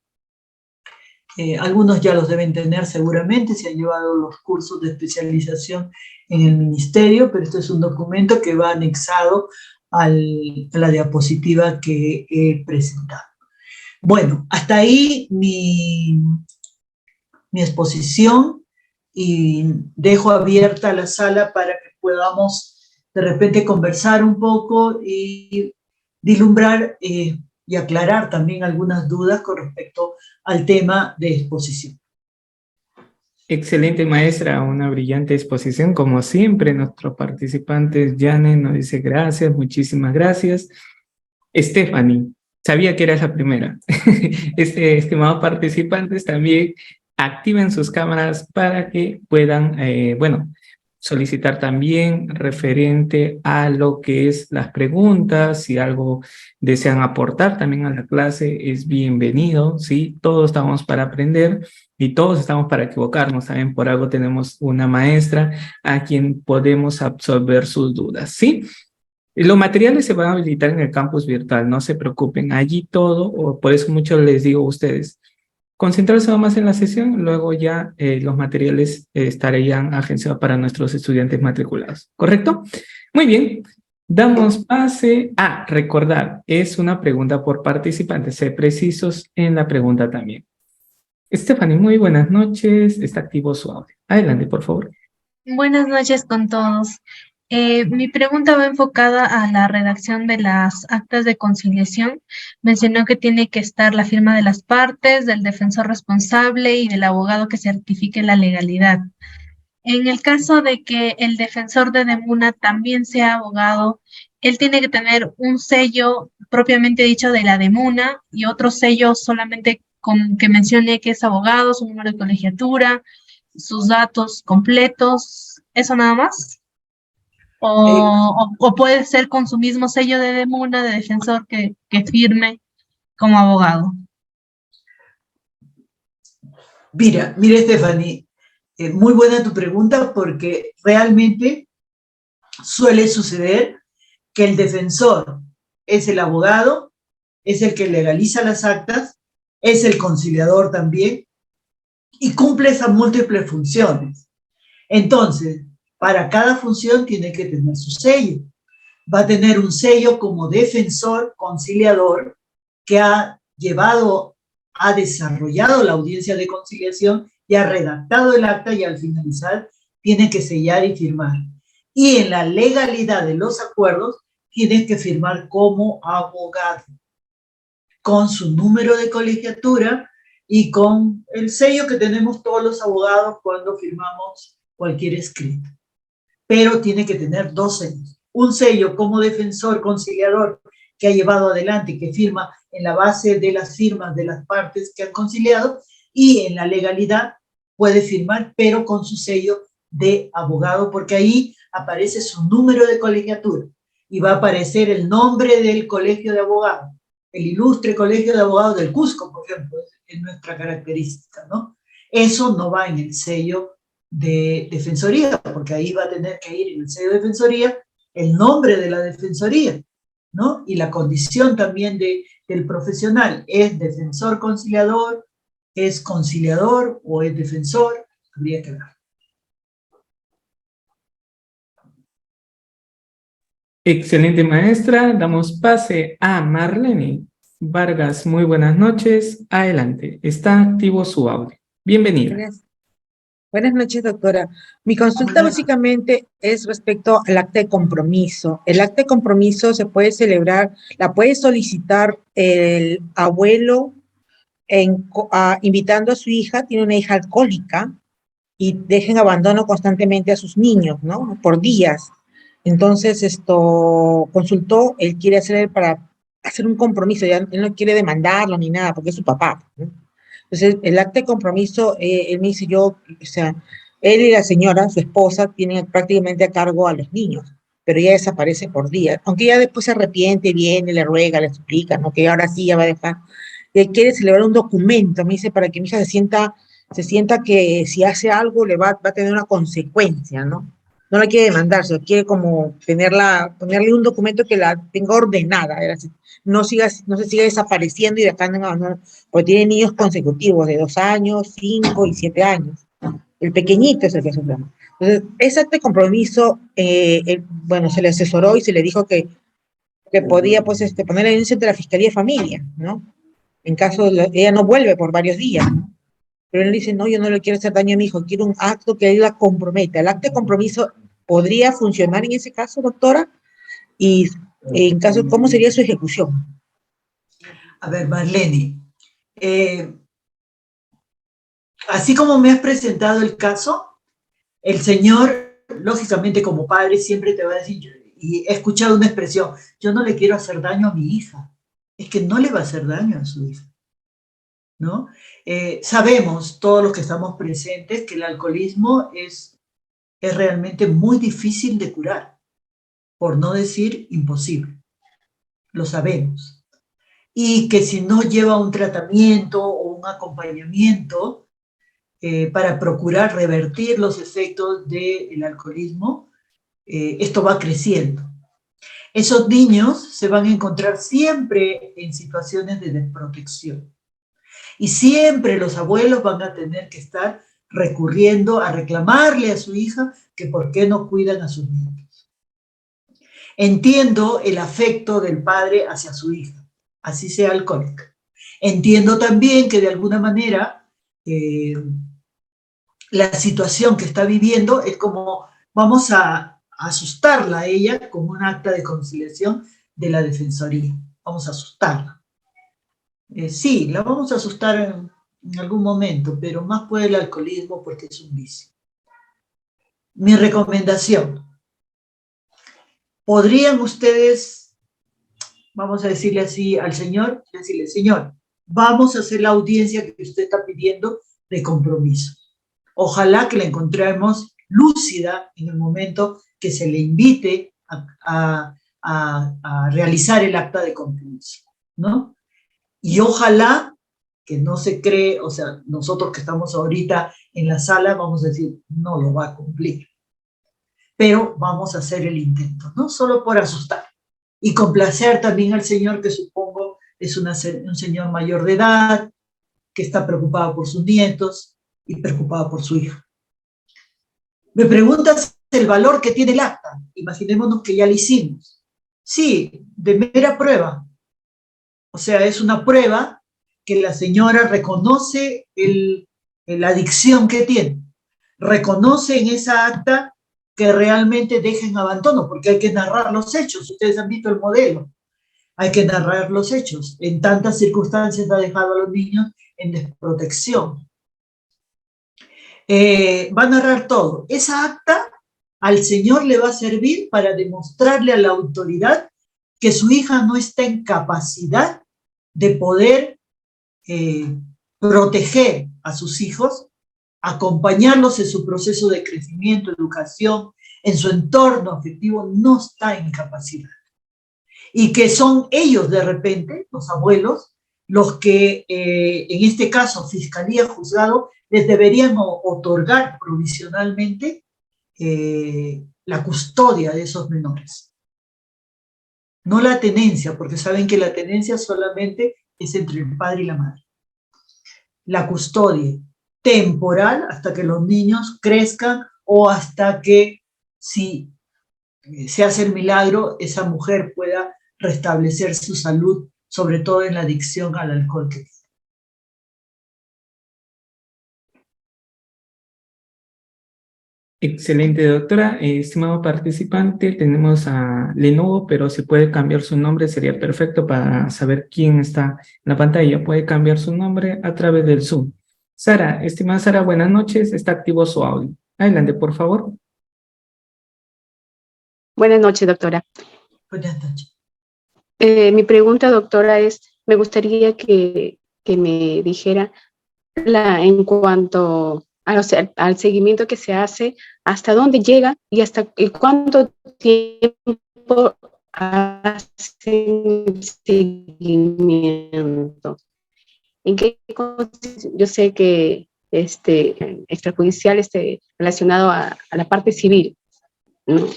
Algunos ya los deben tener seguramente, si han llevado los cursos de especialización en el ministerio, pero este es un documento que va anexado a la diapositiva que he presentado. Bueno, hasta ahí mi exposición, y dejo abierta la sala para que podamos de repente conversar un poco y vislumbrar y aclarar también algunas dudas con respecto al tema de exposición. Excelente, maestra, una brillante exposición. Como siempre, nuestros participantes, Janet nos dice gracias, muchísimas gracias. Stephanie, sabía que eras la primera. Estimados participantes, también activen sus cámaras para que puedan, solicitar también referente a lo que es las preguntas. Si algo desean aportar también a la clase, es bienvenido, ¿sí? Todos estamos para aprender y todos estamos para equivocarnos. También por algo tenemos una maestra a quien podemos absorber sus dudas, ¿sí? Los materiales se van a habilitar en el campus virtual, no se preocupen, allí todo, o por eso mucho les digo a ustedes, concentrarse más en la sesión, luego ya los materiales estarían agenciados para nuestros estudiantes matriculados, ¿correcto? Muy bien, damos pase a recordar, es una pregunta por participante, sé precisos en la pregunta también. Stephanie, muy buenas noches, está activo su audio. Adelante, por favor. Buenas noches con todos. Mi pregunta va enfocada a la redacción de las actas de conciliación. Mencionó que tiene que estar la firma de las partes, del defensor responsable y del abogado que certifique la legalidad. En el caso de que el defensor de Demuna también sea abogado, él tiene que tener un sello propiamente dicho de la Demuna y otro sello solamente con que mencione que es abogado, su número de colegiatura, sus datos completos, ¿eso nada más? O puede ser con su mismo sello de Demuna, de defensor, que firme como abogado. Mira, Stephanie, muy buena tu pregunta, porque realmente suele suceder que el defensor es el abogado, es el que legaliza las actas, es el conciliador también, y cumple esas múltiples funciones. Entonces, para cada función tiene que tener su sello. Va a tener un sello como defensor conciliador que ha desarrollado la audiencia de conciliación y ha redactado el acta, y al finalizar tiene que sellar y firmar. Y en la legalidad de los acuerdos tiene que firmar como abogado, con su número de colegiatura y con el sello que tenemos todos los abogados cuando firmamos cualquier escrito. Pero tiene que tener 2 sellos. Un sello como defensor conciliador que ha llevado adelante y que firma en la base de las firmas de las partes que han conciliado, y en la legalidad puede firmar, pero con su sello de abogado, porque ahí aparece su número de colegiatura y va a aparecer el nombre del colegio de abogados, el ilustre colegio de abogados del Cusco, por ejemplo, es nuestra característica, ¿no? Eso no va en el sello de defensoría, porque ahí va a tener que ir en el sello de defensoría el nombre de la defensoría, ¿no? Y la condición también del profesional, ¿es defensor conciliador, es conciliador o es defensor? Habría que ver. Excelente, maestra. Damos pase a Marlene Vargas. Muy buenas noches. Adelante. Está activo su audio. Bienvenida. Buenas noches, doctora. Mi consulta básicamente es respecto al acta de compromiso. El acta de compromiso se puede celebrar, la puede solicitar el abuelo invitando a su hija, tiene una hija alcohólica, y dejen abandono constantemente a sus niños, ¿no? Por días. Entonces, consultó, él quiere hacer para hacer un compromiso, ya él no quiere demandarlo ni nada, porque es su papá, ¿no? Entonces, el acta de compromiso, él me dice, o sea, él y la señora, su esposa, tienen prácticamente a cargo a los niños, pero ella desaparece por días, aunque ella después se arrepiente, viene, le ruega, le suplica, ¿no? Que ahora sí ya va a dejar. Él quiere celebrar un documento, me dice, para que mi hija se sienta que si hace algo le va a tener una consecuencia, ¿no? No la quiere demandar, sino quiere como ponerle un documento que la tenga ordenada, no se siga desapareciendo y dejando en abandono, porque tiene niños consecutivos de 2 años, 5 y 7 años. El pequeñito es el que sufre. Entonces, ese compromiso, bueno, se le asesoró y se le dijo que podía, pues, poner la denuncia ante la Fiscalía de Familia, ¿no? En caso ella no vuelve por varios días, ¿no? Pero él dice, no, yo no le quiero hacer daño a mi hijo, quiero un acto que él la comprometa. ¿El acto de compromiso podría funcionar en ese caso, doctora? Y en caso, ¿cómo sería su ejecución? A ver, Marlene, así como me has presentado el caso, el señor, lógicamente como padre, siempre te va a decir, y he escuchado una expresión, yo no le quiero hacer daño a mi hija. Es que no le va a hacer daño a su hija, ¿no? Sabemos, todos los que estamos presentes, que el alcoholismo es realmente muy difícil de curar, por no decir imposible. Lo sabemos. Y que si no lleva un tratamiento o un acompañamiento para procurar revertir los efectos del alcoholismo, esto va creciendo. Esos niños se van a encontrar siempre en situaciones de desprotección. Y siempre los abuelos van a tener que estar recurriendo a reclamarle a su hija que por qué no cuidan a sus nietos. Entiendo el afecto del padre hacia su hija, así sea alcohólica. Entiendo también que de alguna manera la situación que está viviendo es como vamos a asustarla a ella con un acta de conciliación de la Defensoría. Vamos a asustarla. Sí, la vamos a asustar en algún momento, pero más puede el alcoholismo porque es un vicio. Mi recomendación, ¿podrían ustedes, vamos a decirle así al señor, decirle, señor, vamos a hacer la audiencia que usted está pidiendo de compromiso? Ojalá que la encontremos lúcida en el momento que se le invite a realizar el acta de compromiso, ¿no? Y ojalá que no se cree, o sea, nosotros que estamos ahorita en la sala vamos a decir, no lo va a cumplir. Pero vamos a hacer el intento, no solo por asustar. Y complacer también al señor, que supongo es un señor mayor de edad, que está preocupado por sus nietos y preocupado por su hija. Me preguntas el valor que tiene el acta. Imaginémonos que ya lo hicimos. Sí, de mera prueba. O sea, es una prueba que la señora reconoce la adicción que tiene. Reconoce en esa acta que realmente dejen abandono, porque hay que narrar los hechos. Ustedes han visto el modelo. Hay que narrar los hechos. En tantas circunstancias ha dejado a los niños en desprotección. Va a narrar todo. Esa acta al señor le va a servir para demostrarle a la autoridad que su hija no está en capacidad de poder proteger a sus hijos, acompañarlos en su proceso de crecimiento, educación, en su entorno afectivo, no está en capacidad. Y que son ellos de repente, los abuelos, los que en este caso Fiscalía, Juzgado, les deberían otorgar provisionalmente la custodia de esos menores. No la tenencia, porque saben que la tenencia solamente es entre el padre y la madre. La custodia temporal hasta que los niños crezcan o hasta que, si se hace el milagro, esa mujer pueda restablecer su salud, sobre todo en la adicción al alcohol que tiene. Excelente, doctora. Estimado participante, tenemos a Lenovo, pero si puede cambiar su nombre sería perfecto para saber quién está en la pantalla. Puede cambiar su nombre a través del Zoom. Sara, estimada Sara, buenas noches. Está activo su audio. Adelante, por favor. Buenas noches, doctora. Buenas noches. Mi pregunta, doctora, es, me gustaría que me dijera en cuanto al seguimiento que se hace, hasta dónde llega y hasta cuánto tiempo hacen seguimiento. ¿En qué consiste? Yo sé que extrajudicial relacionado a la parte civil, ¿no?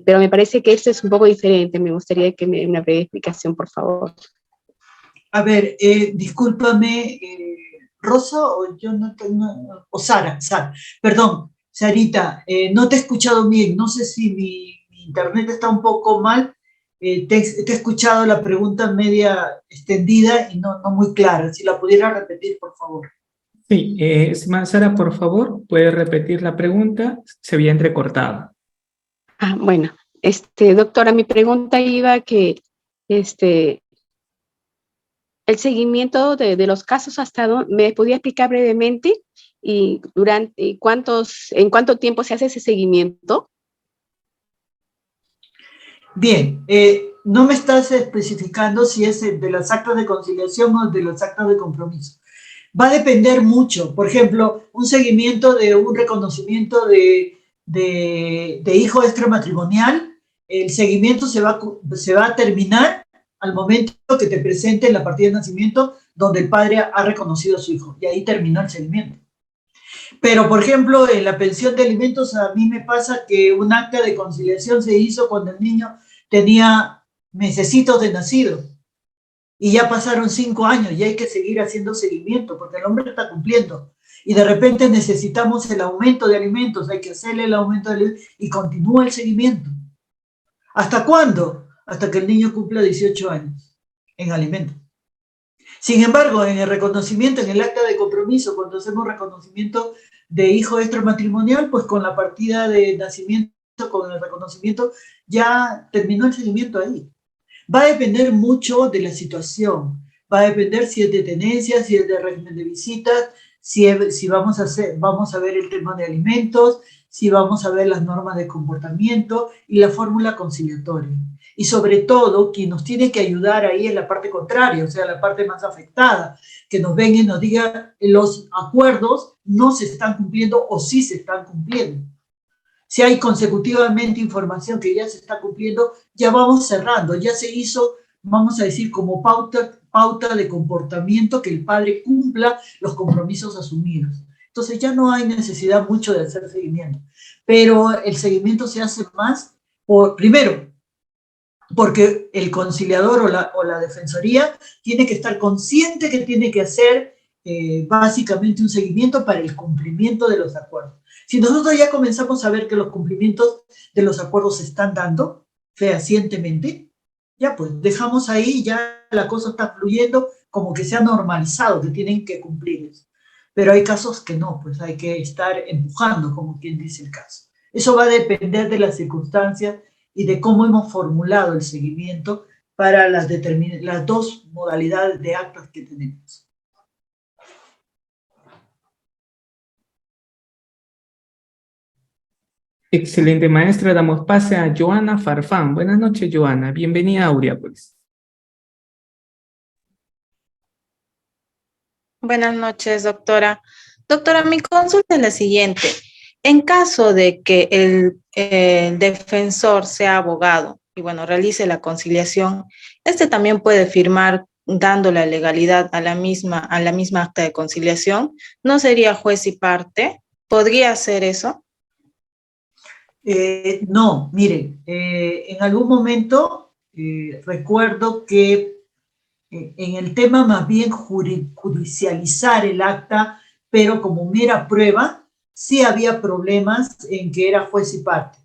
Pero me parece que esto es un poco diferente. Me gustaría que me dé una breve explicación, por favor. A ver, discúlpame, Rosa, o yo no tengo, o Sara, perdón, Sarita, no te he escuchado bien, no sé si mi internet está un poco mal, te he escuchado la pregunta media extendida y no muy clara, si la pudiera repetir, por favor. Sí, estimada Sara, por favor, puede repetir la pregunta, se había entrecortado. Bueno, doctora, mi pregunta iba que el seguimiento de los casos hasta dónde, ¿me podía explicar brevemente? Y en cuánto tiempo se hace ese seguimiento? Bien, no me estás especificando si es de las actas de conciliación o de las actas de compromiso. Va a depender mucho. Por ejemplo, un seguimiento de un reconocimiento de hijo extramatrimonial, el seguimiento se va a terminar al momento que te presenten la partida de nacimiento donde el padre ha reconocido a su hijo, y ahí terminó el seguimiento. Pero, por ejemplo, en la pensión de alimentos, a mí me pasa que un acta de conciliación se hizo cuando el niño tenía mesecitos de nacido, y ya pasaron 5 años, y hay que seguir haciendo seguimiento, porque el hombre está cumpliendo, y de repente necesitamos el aumento de alimentos, hay que hacerle el aumento de alimentos, y continúa el seguimiento. ¿Hasta cuándo? Hasta que el niño cumpla 18 años en alimentos. Sin embargo, en el reconocimiento, en el acta de compromiso, cuando hacemos reconocimiento de hijo extramatrimonial, pues con la partida de nacimiento, con el reconocimiento, ya terminó el seguimiento ahí. Va a depender mucho de la situación, va a depender si es de tenencia, si es de régimen de visitas, si vamos a ver el tema de alimentos, si vamos a ver las normas de comportamiento y la fórmula conciliatoria. Y sobre todo, quien nos tiene que ayudar ahí es la parte contraria, o sea, la parte más afectada, que nos venga y nos diga los acuerdos no se están cumpliendo o sí se están cumpliendo. Si hay consecutivamente información que ya se está cumpliendo, ya vamos cerrando, ya se hizo, vamos a decir, como pauta de comportamiento, que el padre cumpla los compromisos asumidos. Entonces ya no hay necesidad mucho de hacer seguimiento, pero el seguimiento se hace más, primero, porque el conciliador o la defensoría tiene que estar consciente que tiene que hacer básicamente un seguimiento para el cumplimiento de los acuerdos. Si nosotros ya comenzamos a ver que los cumplimientos de los acuerdos se están dando fehacientemente, ya pues dejamos ahí, ya la cosa está fluyendo, como que se ha normalizado, que tienen que cumplir eso. Pero hay casos que no, pues hay que estar empujando, como quien dice el caso. Eso va a depender de las circunstancias y de cómo hemos formulado el seguimiento para las dos modalidades de actas que tenemos. Excelente, maestra. Damos pase a Joana Farfán. Buenas noches, Joana. Bienvenida a Auriápolis. Buenas noches, doctora. Doctora, mi consulta es la siguiente. En caso de que el defensor sea abogado y, bueno, realice la conciliación, este también puede firmar dando la legalidad a la misma acta de conciliación. ¿No sería juez y parte? ¿Podría hacer eso? No, miren, en algún momento recuerdo que en el tema más bien judicializar el acta, pero como mera prueba, sí había problemas en que era juez y parte.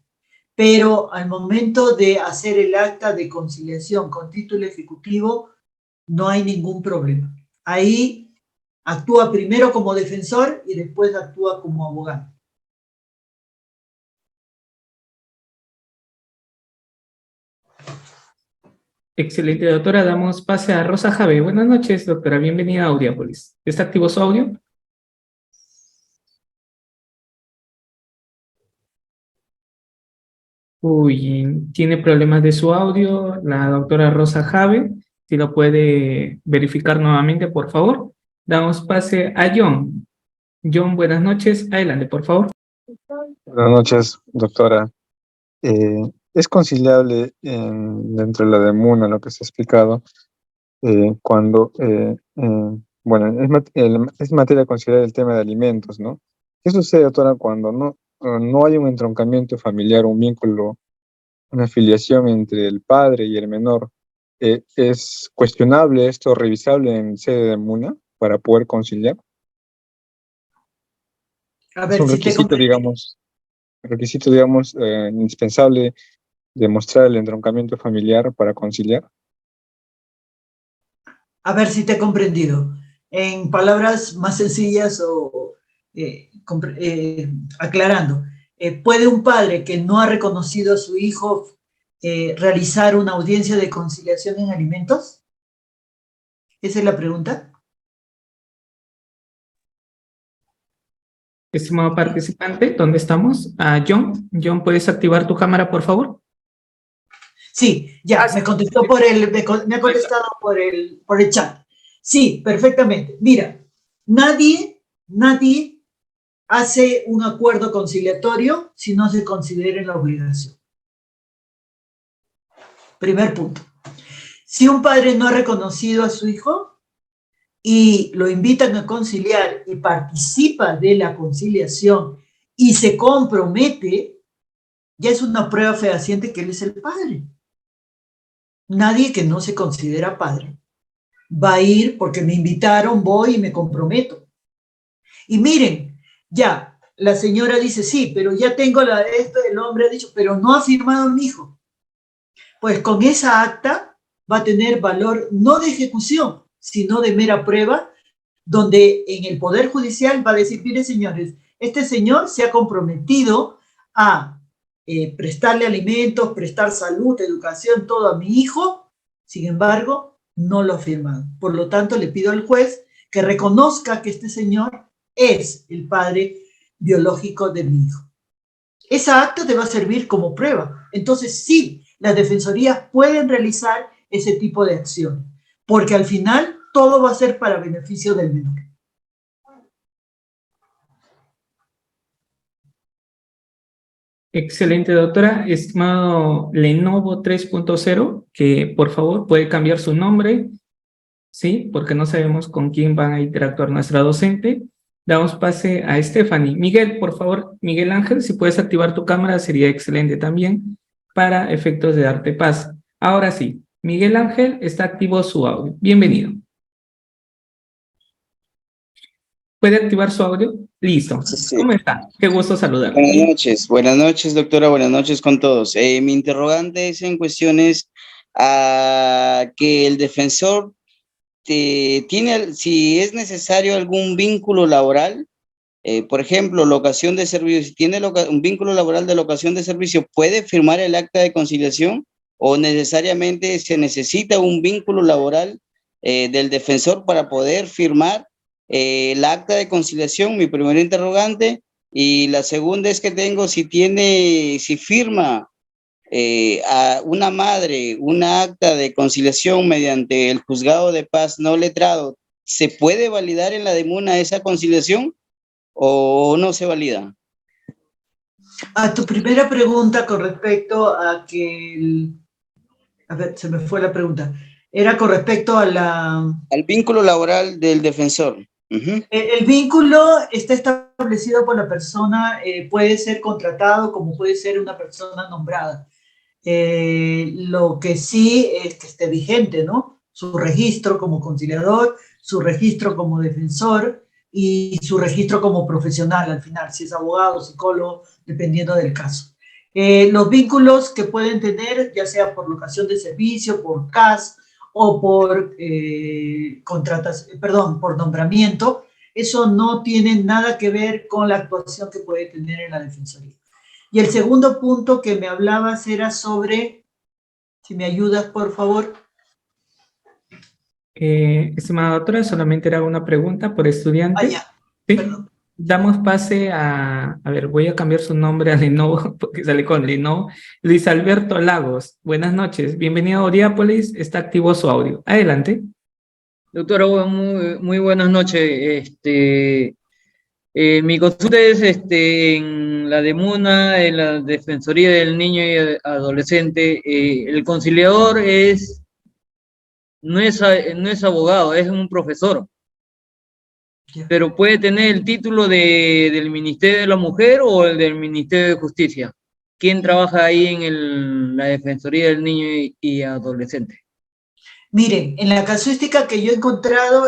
Pero al momento de hacer el acta de conciliación con título ejecutivo, no hay ningún problema. Ahí actúa primero como defensor y después actúa como abogado. Excelente, doctora. Damos pase a Rosa Jave. Buenas noches, doctora. Bienvenida a Auriápolis. ¿Está activo su audio? Uy, tiene problemas de su audio la doctora Rosa Jave. Si lo puede verificar nuevamente, por favor. Damos pase a John. John, buenas noches. Adelante, por favor. Buenas noches, doctora. ¿Es conciliable dentro de la demuna lo que se ha explicado cuando, bueno, es materia de considerar el tema de alimentos, ¿no? ¿Qué sucede, doctora, cuando no hay un entroncamiento familiar, un vínculo, una afiliación entre el padre y el menor? ¿Es cuestionable esto, revisable en sede de demuna para poder conciliar? A Es ver, un si te requisito, digamos, indispensable demostrar el entroncamiento familiar para conciliar. A ver si te he comprendido. En palabras más sencillas o aclarando, ¿puede un padre que no ha reconocido a su hijo realizar una audiencia de conciliación en alimentos? ¿Esa es la pregunta? Estimado participante, ¿dónde estamos? John. John, ¿puedes activar tu cámara, por favor? Sí, ya, me contestó me ha contestado por el chat. Sí, perfectamente. Mira, nadie hace un acuerdo conciliatorio si no se considera la obligación. Primer punto. Si un padre no ha reconocido a su hijo y lo invitan a conciliar y participa de la conciliación y se compromete, ya es una prueba fehaciente que él es el padre. Nadie que no se considera padre va a ir porque me invitaron, voy y me comprometo. Y miren, ya, la señora dice, sí, pero ya tengo esto, el hombre ha dicho, pero no ha firmado mi hijo. Pues con esa acta va a tener valor no de ejecución, sino de mera prueba, donde en el Poder Judicial va a decir, mire señores, este señor se ha comprometido a prestarle alimentos, prestar salud, educación, todo a mi hijo, sin embargo, no lo ha firmado. Por lo tanto, le pido al juez que reconozca que este señor es el padre biológico de mi hijo. Esa acta te va a servir como prueba. Entonces, sí, las defensorías pueden realizar ese tipo de acción, porque al final todo va a ser para beneficio del menor. Excelente, doctora. Estimado Lenovo 3.0, que por favor puede cambiar su nombre, ¿sí? Porque no sabemos con quién van a interactuar nuestra docente. Damos pase a Stephanie. Miguel, por favor, Miguel Ángel, si puedes activar tu cámara sería excelente también para efectos de darte paz. Ahora sí, Miguel Ángel, está activo su audio. Bienvenido. ¿Puede activar su audio? Listo. Sí. ¿Cómo está? Qué gusto saludarlo. Buenas noches, doctora, buenas noches con todos. Mi interrogante es en cuestiones a que el defensor tiene, si es necesario algún vínculo laboral Por ejemplo, locación de servicio, si tiene un vínculo laboral de locación de servicio, ¿puede firmar el acta de conciliación o necesariamente se necesita un vínculo laboral del defensor para poder firmar el acta de conciliación? Mi primer interrogante. Y la segunda es que tengo, si firma a una madre una acta de conciliación mediante el juzgado de paz no letrado, ¿se puede validar en la DEMUNA esa conciliación o no se valida? A tu primera pregunta con respecto a que a ver, se me fue la pregunta. Era con respecto a al vínculo laboral del defensor. El vínculo está establecido por la persona, puede ser contratado como puede ser una persona nombrada. Lo que sí es que esté vigente, ¿no? Su registro como conciliador, su registro como defensor y su registro como profesional al final, si es abogado, psicólogo, dependiendo del caso. Los vínculos que pueden tener, ya sea por locación de servicio, por CAS o por por nombramiento, eso no tiene nada que ver con la actuación que puede tener en la Defensoría. Y el segundo punto que me hablabas era sobre, si me ayudas, por favor. Estimada doctora, solamente era una pregunta por estudiante. Ya. ¿Sí? Perdón. Damos pase a ver, voy a cambiar su nombre a Lenovo, porque sale con Lenovo. Luis Alberto Lagos, buenas noches, bienvenido a Oriápolis, está activo su audio. Adelante. Doctora, muy buenas noches. Mi consulta es en la DEMUNA, en la Defensoría del Niño y Adolescente. El conciliador no es abogado, es un profesor, pero puede tener el título del Ministerio de la Mujer o el del Ministerio de Justicia. ¿Quién trabaja ahí en la Defensoría del Niño y Adolescente? Miren, en la casuística que yo he encontrado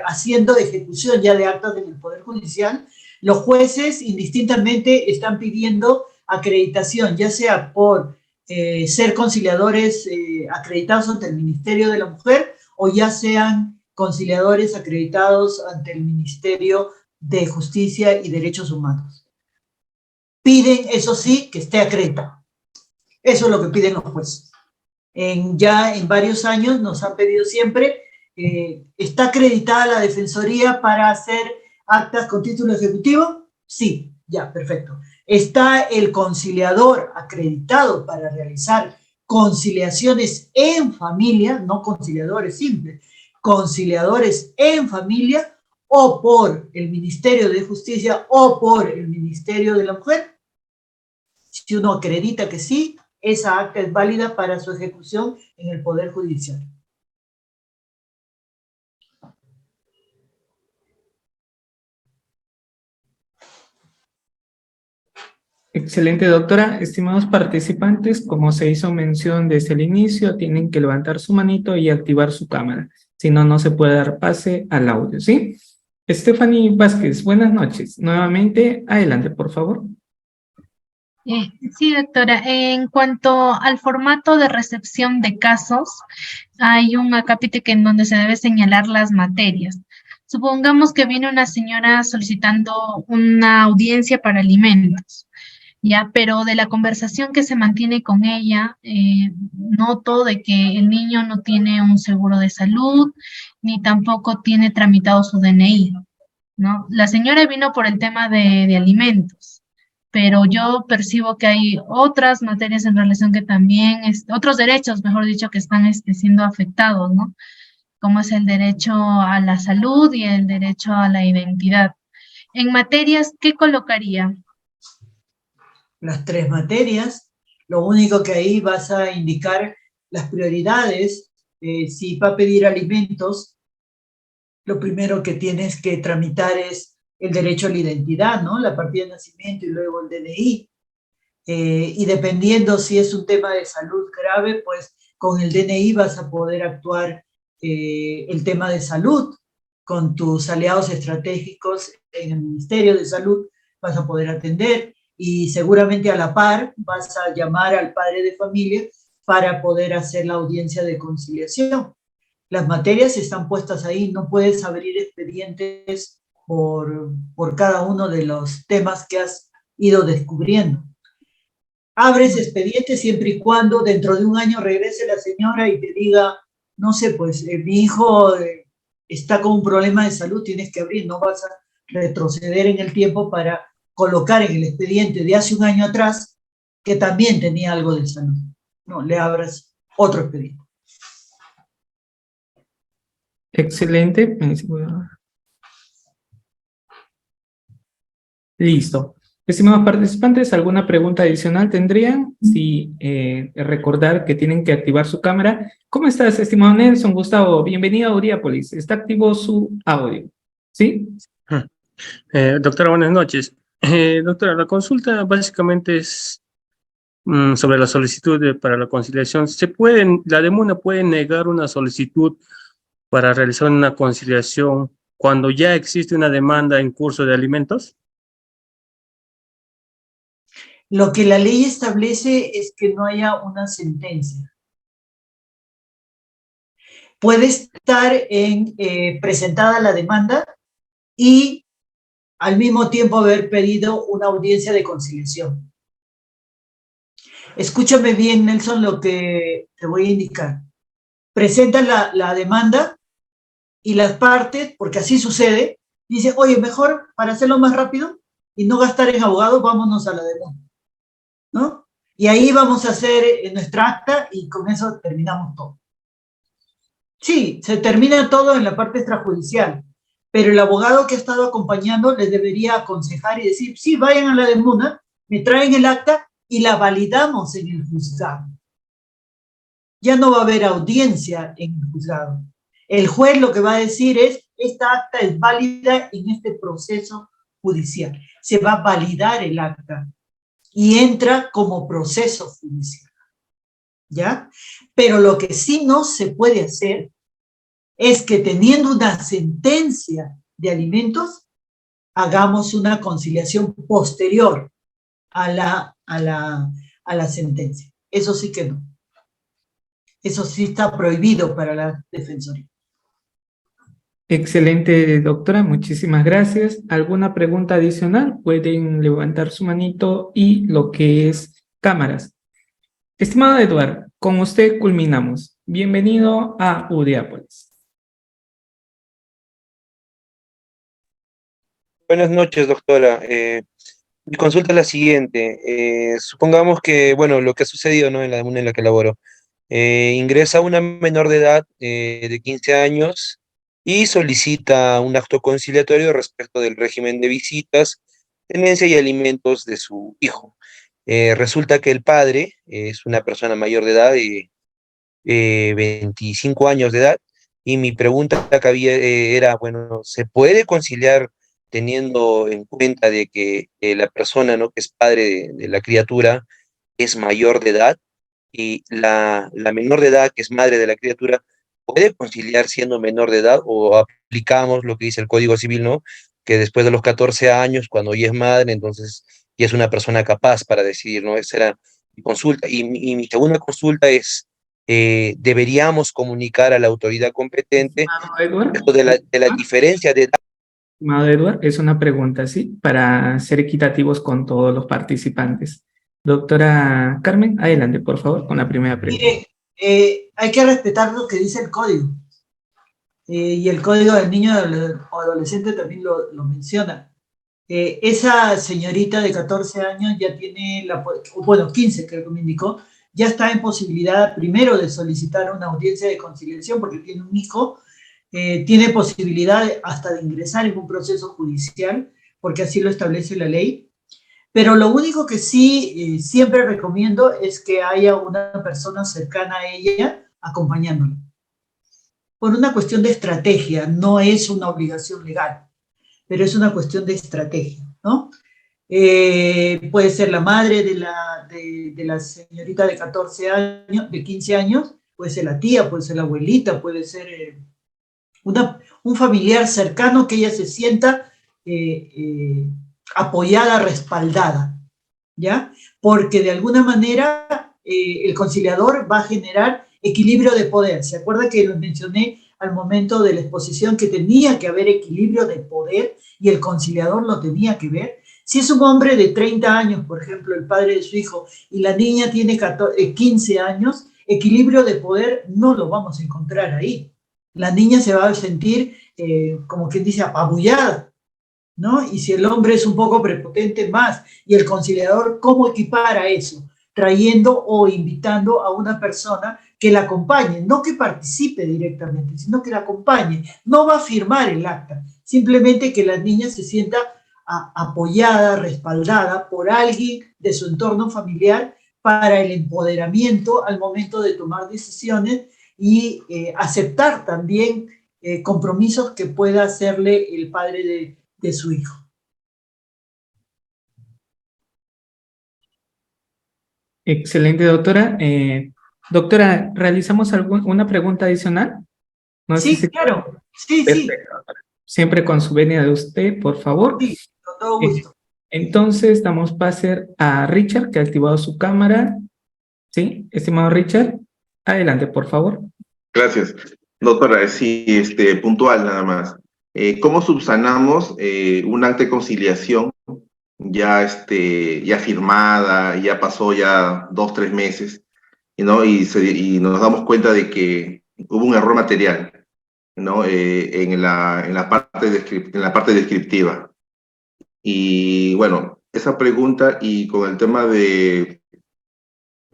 haciendo ejecución ya de actas en el Poder Judicial, los jueces indistintamente están pidiendo acreditación, ya sea por ser conciliadores acreditados ante el Ministerio de la Mujer o ya sean conciliadores acreditados ante el Ministerio de Justicia y Derechos Humanos. Piden, eso sí, que esté acreditado. Eso es lo que piden los jueces. Ya en varios años nos han pedido siempre, ¿está acreditada la Defensoría para hacer actas con título ejecutivo? Sí, ya, perfecto. ¿Está el conciliador acreditado para realizar conciliaciones en familia, no conciliadores simples, conciliadores en familia, o por el Ministerio de Justicia o por el Ministerio de la Mujer? Si uno acredita que sí, esa acta es válida para su ejecución en el Poder Judicial. Excelente, doctora. Estimados participantes, como se hizo mención desde el inicio, tienen que levantar su manito y activar su cámara. Si no, no se puede dar pase al audio, ¿sí? Stephanie Vázquez, buenas noches. Nuevamente, adelante, por favor. Sí, doctora. En cuanto al formato de recepción de casos, hay un acápite en donde se debe señalar las materias. Supongamos que viene una señora solicitando una audiencia para alimentos, ya, pero de la conversación que se mantiene con ella, noto de que el niño no tiene un seguro de salud, ni tampoco tiene tramitado su DNI, ¿no? La señora vino por el tema de alimentos, pero yo percibo que hay otras materias en relación que también, otros derechos, mejor dicho, que están siendo afectados, ¿no? Como es el derecho a la salud y el derecho a la identidad. En materias, ¿qué colocaría? Las tres materias, lo único que ahí vas a indicar las prioridades. Si va a pedir alimentos, lo primero que tienes que tramitar es el derecho a la identidad, ¿no? La partida de nacimiento y luego el DNI. Y dependiendo si es un tema de salud grave, pues con el DNI vas a poder actuar el tema de salud. Con tus aliados estratégicos en el Ministerio de Salud vas a poder atender y seguramente a la par vas a llamar al padre de familia para poder hacer la audiencia de conciliación. Las materias están puestas ahí, no puedes abrir expedientes por cada uno de los temas que has ido descubriendo. Abres expediente siempre y cuando dentro de un año regrese la señora y te diga, no sé, pues mi hijo está con un problema de salud, tienes que abrir, no vas a retroceder en el tiempo para colocar en el expediente de hace un año atrás que también tenía algo de salud. No, le abras otro expediente. Excelente. Listo. Estimados participantes, ¿alguna pregunta adicional tendrían? Sí, recordar que tienen que activar su cámara. ¿Cómo estás, estimado Nelson? Gustavo, bienvenido a Uriápolis. Está activo su audio. ¿Sí? Doctora, buenas noches. Doctora, la consulta básicamente es sobre la solicitud para la conciliación. ¿La DEMUNA puede negar una solicitud para realizar una conciliación cuando ya existe una demanda en curso de alimentos? Lo que la ley establece es que no haya una sentencia. Puede estar presentada la demanda y al mismo tiempo haber pedido una audiencia de conciliación. Escúchame bien, Nelson, lo que te voy a indicar. Presenta la demanda y las partes, porque así sucede, dice, oye, mejor para hacerlo más rápido y no gastar en abogados, vámonos a la demanda, ¿no? Y ahí vamos a hacer nuestra acta y con eso terminamos todo. Sí, se termina todo en la parte extrajudicial, pero el abogado que ha estado acompañando les debería aconsejar y decir, sí, vayan a la demanda, me traen el acta y la validamos en el juzgado. Ya no va a haber audiencia en el juzgado. El juez lo que va a decir es, esta acta es válida en este proceso judicial. Se va a validar el acta y entra como proceso judicial. ¿Ya? Pero lo que sí no se puede hacer es que teniendo una sentencia de alimentos, hagamos una conciliación posterior a la sentencia. Eso sí que no. Eso sí está prohibido para la Defensoría. Excelente, doctora. Muchísimas gracias. ¿Alguna pregunta adicional? Pueden levantar su manito y lo que es cámaras. Estimado Eduardo, con usted culminamos. Bienvenido a Uriápolis. Buenas noches, doctora. Mi consulta es la siguiente. Supongamos que, bueno, lo que ha sucedido, ¿no? En la demanda en la que laboro. Ingresa una menor de edad de 15 años y solicita un acto conciliatorio respecto del régimen de visitas, tenencia y alimentos de su hijo. Resulta que el padre es una persona mayor de edad, de 25 años de edad, y mi pregunta que había era, bueno, ¿se puede conciliar teniendo en cuenta de que la persona, ¿no?, que es padre de la criatura es mayor de edad y la menor de edad, que es madre de la criatura, puede conciliar siendo menor de edad, o aplicamos lo que dice el Código Civil, ¿no?, que después de los 14 años, cuando ya es madre, entonces ya es una persona capaz para decidir, ¿no? Esa era mi consulta. Y mi segunda consulta es, ¿deberíamos comunicar a la autoridad competente esto de la diferencia de edad? Estimado Eduardo, es una pregunta, ¿sí? Para ser equitativos con todos los participantes. Doctora Carmen, adelante, por favor, con la primera pregunta. Mire, hay que respetar lo que dice el código. Y el código del niño o adolescente también lo menciona. Esa señorita de 14 años ya tiene, bueno, 15 creo que me indicó, ya está en posibilidad primero de solicitar una audiencia de conciliación porque tiene un hijo, tiene posibilidad hasta de ingresar en un proceso judicial, porque así lo establece la ley. Pero lo único que sí siempre recomiendo es que haya una persona cercana a ella acompañándola. Por una cuestión de estrategia, no es una obligación legal, pero es una cuestión de estrategia, ¿no? Puede ser la madre de la señorita de 14 años, de 15 años, puede ser la tía, puede ser la abuelita, puede ser un familiar cercano que ella se sienta apoyada, respaldada, ¿ya? Porque de alguna manera el conciliador va a generar equilibrio de poder. ¿Se acuerda que lo mencioné al momento de la exposición, que tenía que haber equilibrio de poder y el conciliador lo tenía que ver. Si es un hombre de 30 años, por ejemplo, el padre de su hijo, y la niña tiene 15 años, equilibrio de poder no lo vamos a encontrar ahí. La niña se va a sentir, como quien dice, apabullada, ¿no? Y si el hombre es un poco prepotente, más. Y el conciliador, ¿cómo equipara eso? Trayendo o invitando a una persona que la acompañe, no que participe directamente, sino que la acompañe. No va a firmar el acta, simplemente que la niña se sienta apoyada, respaldada por alguien de su entorno familiar para el empoderamiento al momento de tomar decisiones y aceptar también compromisos que pueda hacerle el padre de su hijo. Excelente, doctora. Doctora, ¿realizamos una pregunta adicional? No sé Sí, si... claro. Sí, Perfecto. sí. Siempre con su venia de usted, por favor. Sí, con todo gusto. Entonces, damos pase a Richard, que ha activado su cámara. ¿Sí? Estimado Richard, adelante, por favor. Gracias. Doctora, sí, puntual nada más. ¿Cómo subsanamos un acta de conciliación ya, ya firmada, ya pasó ya 2, 3 meses, ¿no? Y nos damos cuenta de que hubo un error material, ¿no? En la parte descriptiva. Y bueno, esa pregunta y con el tema de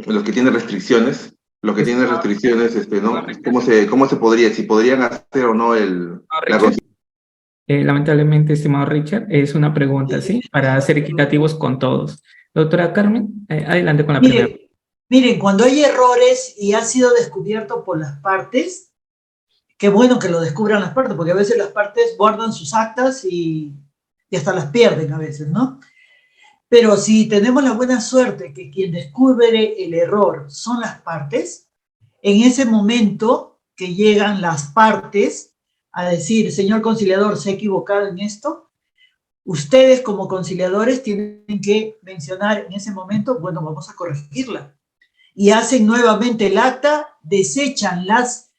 los que tienen restricciones, ¿no? ¿Cómo se podría, si podrían hacer o no lamentablemente, estimado Richard, es una pregunta, ¿sí? Para ser equitativos con todos. Doctora Carmen, adelante con la primera. Miren, cuando hay errores y ha sido descubierto por las partes, qué bueno que lo descubran las partes, porque a veces las partes guardan sus actas y hasta las pierden a veces, ¿no? Pero si tenemos la buena suerte que quien descubre el error son las partes, en ese momento que llegan las partes a decir, señor conciliador, se ha equivocado en esto, ustedes como conciliadores tienen que mencionar en ese momento, bueno, vamos a corregirla. Y hacen nuevamente el acta, desechan las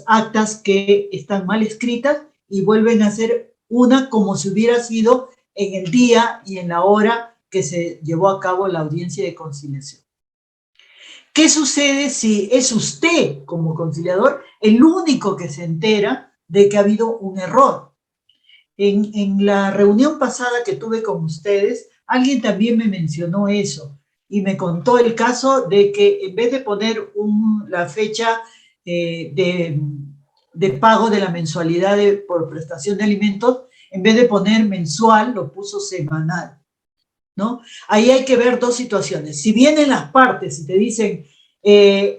actas que están mal escritas y vuelven a hacer una como si hubiera sido en el día y en la hora que se llevó a cabo la audiencia de conciliación. ¿Qué sucede si es usted, como conciliador, el único que se entera de que ha habido un error? En la reunión pasada que tuve con ustedes, alguien también me mencionó eso y me contó el caso de que en vez de poner la fecha de pago de la mensualidad por prestación de alimentos, en vez de poner mensual, lo puso semanal, ¿no? Ahí hay que ver dos situaciones. Si vienen las partes y te dicen,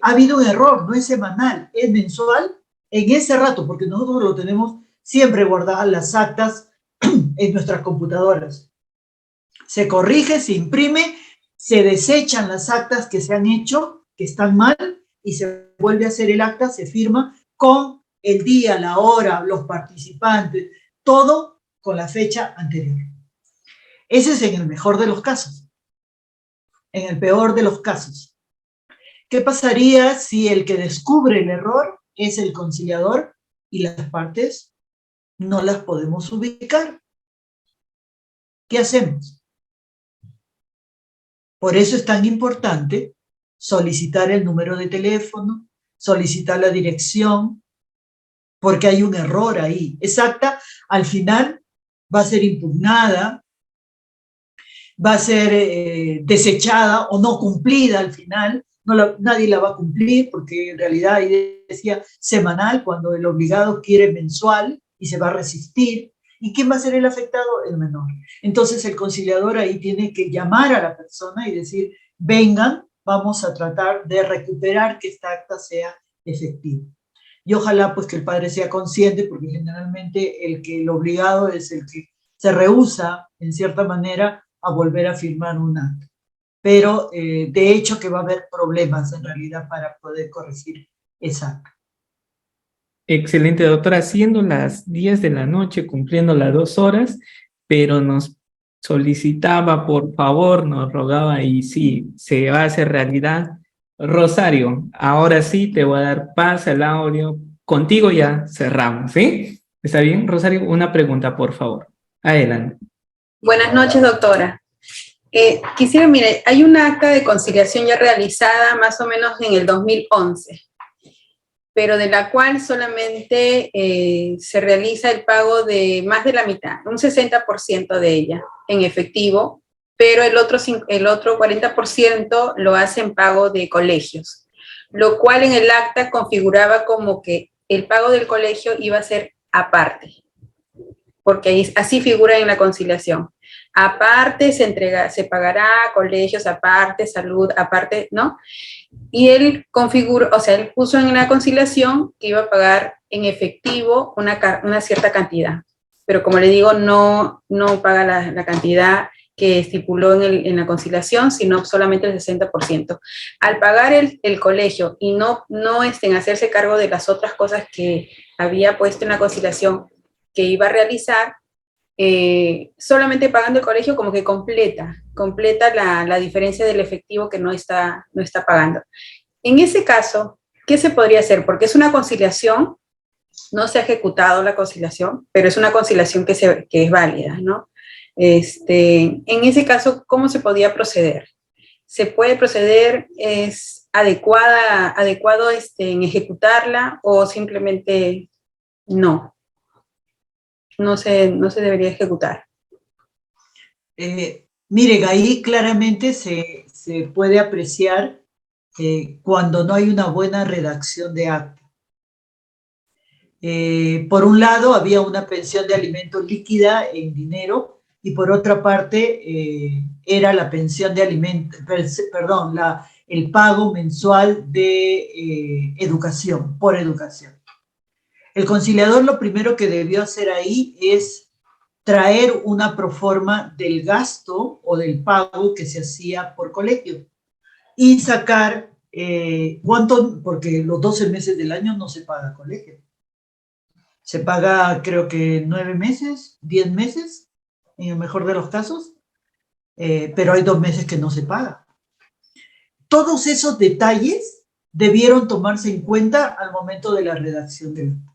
ha habido un error, no es semanal, es mensual, en ese rato, porque nosotros lo tenemos siempre guardadas las actas en nuestras computadoras. Se corrige, se imprime, se desechan las actas que se han hecho, que están mal, y se vuelve a hacer el acta, se firma con el día, la hora, los participantes, todo con la fecha anterior. Ese es en el mejor de los casos. En el peor de los casos, ¿qué pasaría si el que descubre el error es el conciliador y las partes no las podemos ubicar? ¿Qué hacemos? Por eso es tan importante solicitar el número de teléfono, solicitar la dirección, porque hay un error ahí. Esa acta, al final, va a ser impugnada, va a ser desechada o no cumplida al final. Nadie la va a cumplir, porque en realidad ahí decía semanal, cuando el obligado quiere mensual y se va a resistir. ¿Y quién va a ser el afectado? El menor. Entonces el conciliador ahí tiene que llamar a la persona y decir, vengan, vamos a tratar de recuperar que esta acta sea efectiva. Y ojalá pues que el padre sea consciente, porque generalmente el obligado es el que se rehúsa, en cierta manera, a volver a firmar un acta. Pero de hecho que va a haber problemas en realidad para poder corregir esa acta. Excelente, doctora, siendo las 10 de la noche, cumpliendo las 2 horas, pero nos solicitaba, por favor, nos rogaba, y sí, se va a hacer realidad. Rosario, ahora sí te voy a dar paz al audio contigo ya cerramos, ¿sí? ¿Está bien, Rosario? Una pregunta, por favor. Adelante. Buenas noches, doctora. Quisiera, mire, hay una acta de conciliación ya realizada más o menos en el 2011, pero de la cual solamente se realiza el pago de más de la mitad, un 60% de ella en efectivo, pero el otro 40% lo hace en pago de colegios, lo cual en el acta configuraba como que el pago del colegio iba a ser aparte, porque así figura en la conciliación. Aparte se pagará colegios, aparte salud, aparte, ¿no? Y él configuró, o sea, él puso en la conciliación que iba a pagar en efectivo una cierta cantidad. Pero como le digo, no paga la cantidad que estipuló en la conciliación, sino solamente el 60%. Al pagar el colegio y no hacerse cargo de las otras cosas que había puesto en la conciliación que iba a realizar, solamente pagando el colegio como que completa la diferencia del efectivo que no está pagando. En ese caso, ¿qué se podría hacer? Porque es una conciliación, no se ha ejecutado la conciliación, pero es una conciliación que es válida, ¿no? En ese caso, ¿cómo se podía proceder? ¿Se puede proceder, es adecuado en ejecutarla o simplemente no se debería ejecutar? Miren, ahí claramente se puede apreciar cuando no hay una buena redacción de acta. Por un lado, había una pensión de alimentos líquida en dinero, y por otra parte, era la pensión de alimentos, perdón, el pago mensual de educación, por educación. El conciliador lo primero que debió hacer ahí es traer una proforma del gasto o del pago que se hacía por colegio y sacar cuánto, porque los 12 meses del año no se paga colegio. Se paga, creo que 9 meses, 10 meses, en el mejor de los casos, pero hay 2 meses que no se paga. Todos esos detalles debieron tomarse en cuenta al momento de la redacción del acta.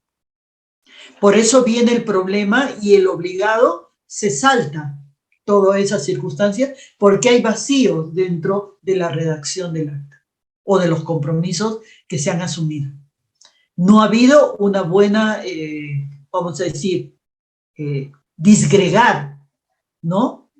Por eso viene el problema y el obligado se salta todas esas circunstancias porque hay vacíos dentro de la redacción del acta o de los compromisos que se han asumido. No ha habido una buena, vamos a decir, disgregar, ¿no?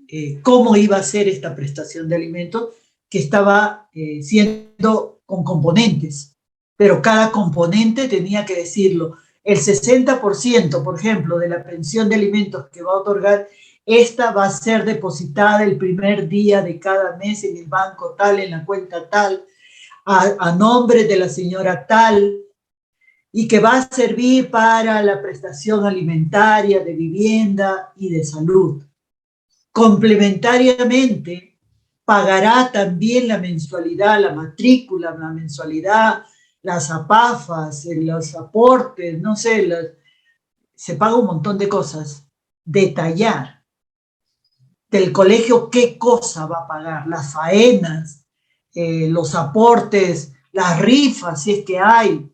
Cómo iba a ser esta prestación de alimentos que estaba siendo con componentes, pero cada componente tenía que decirlo. El 60%, por ejemplo, de la pensión de alimentos que va a otorgar, esta va a ser depositada el primer día de cada mes en el banco tal, en la cuenta tal, a nombre de la señora tal, y que va a servir para la prestación alimentaria, de vivienda y de salud. Complementariamente, pagará también la mensualidad, la matrícula, la mensualidad, las apafas, los aportes, no sé, se paga un montón de cosas. Detallar del colegio qué cosa va a pagar, las faenas, los aportes, las rifas, si es que hay.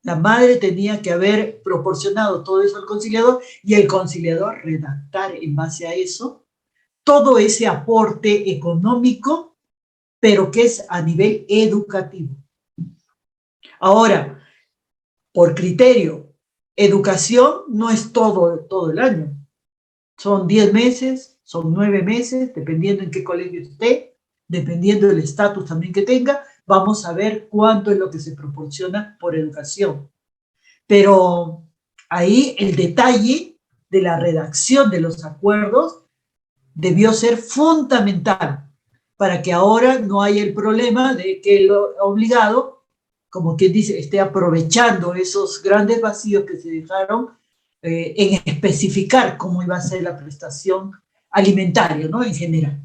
La madre tenía que haber proporcionado todo eso al conciliador y el conciliador redactar en base a eso todo ese aporte económico, pero que es a nivel educativo. Ahora, por criterio, educación no es todo el año. Son 10 meses, son 9 meses, dependiendo en qué colegio esté, dependiendo del estatus también que tenga, vamos a ver cuánto es lo que se proporciona por educación. Pero ahí el detalle de la redacción de los acuerdos debió ser fundamental para que ahora no haya el problema de que el obligado, como quien dice, esté aprovechando esos grandes vacíos que se dejaron en especificar cómo iba a ser la prestación alimentaria, ¿no? En general.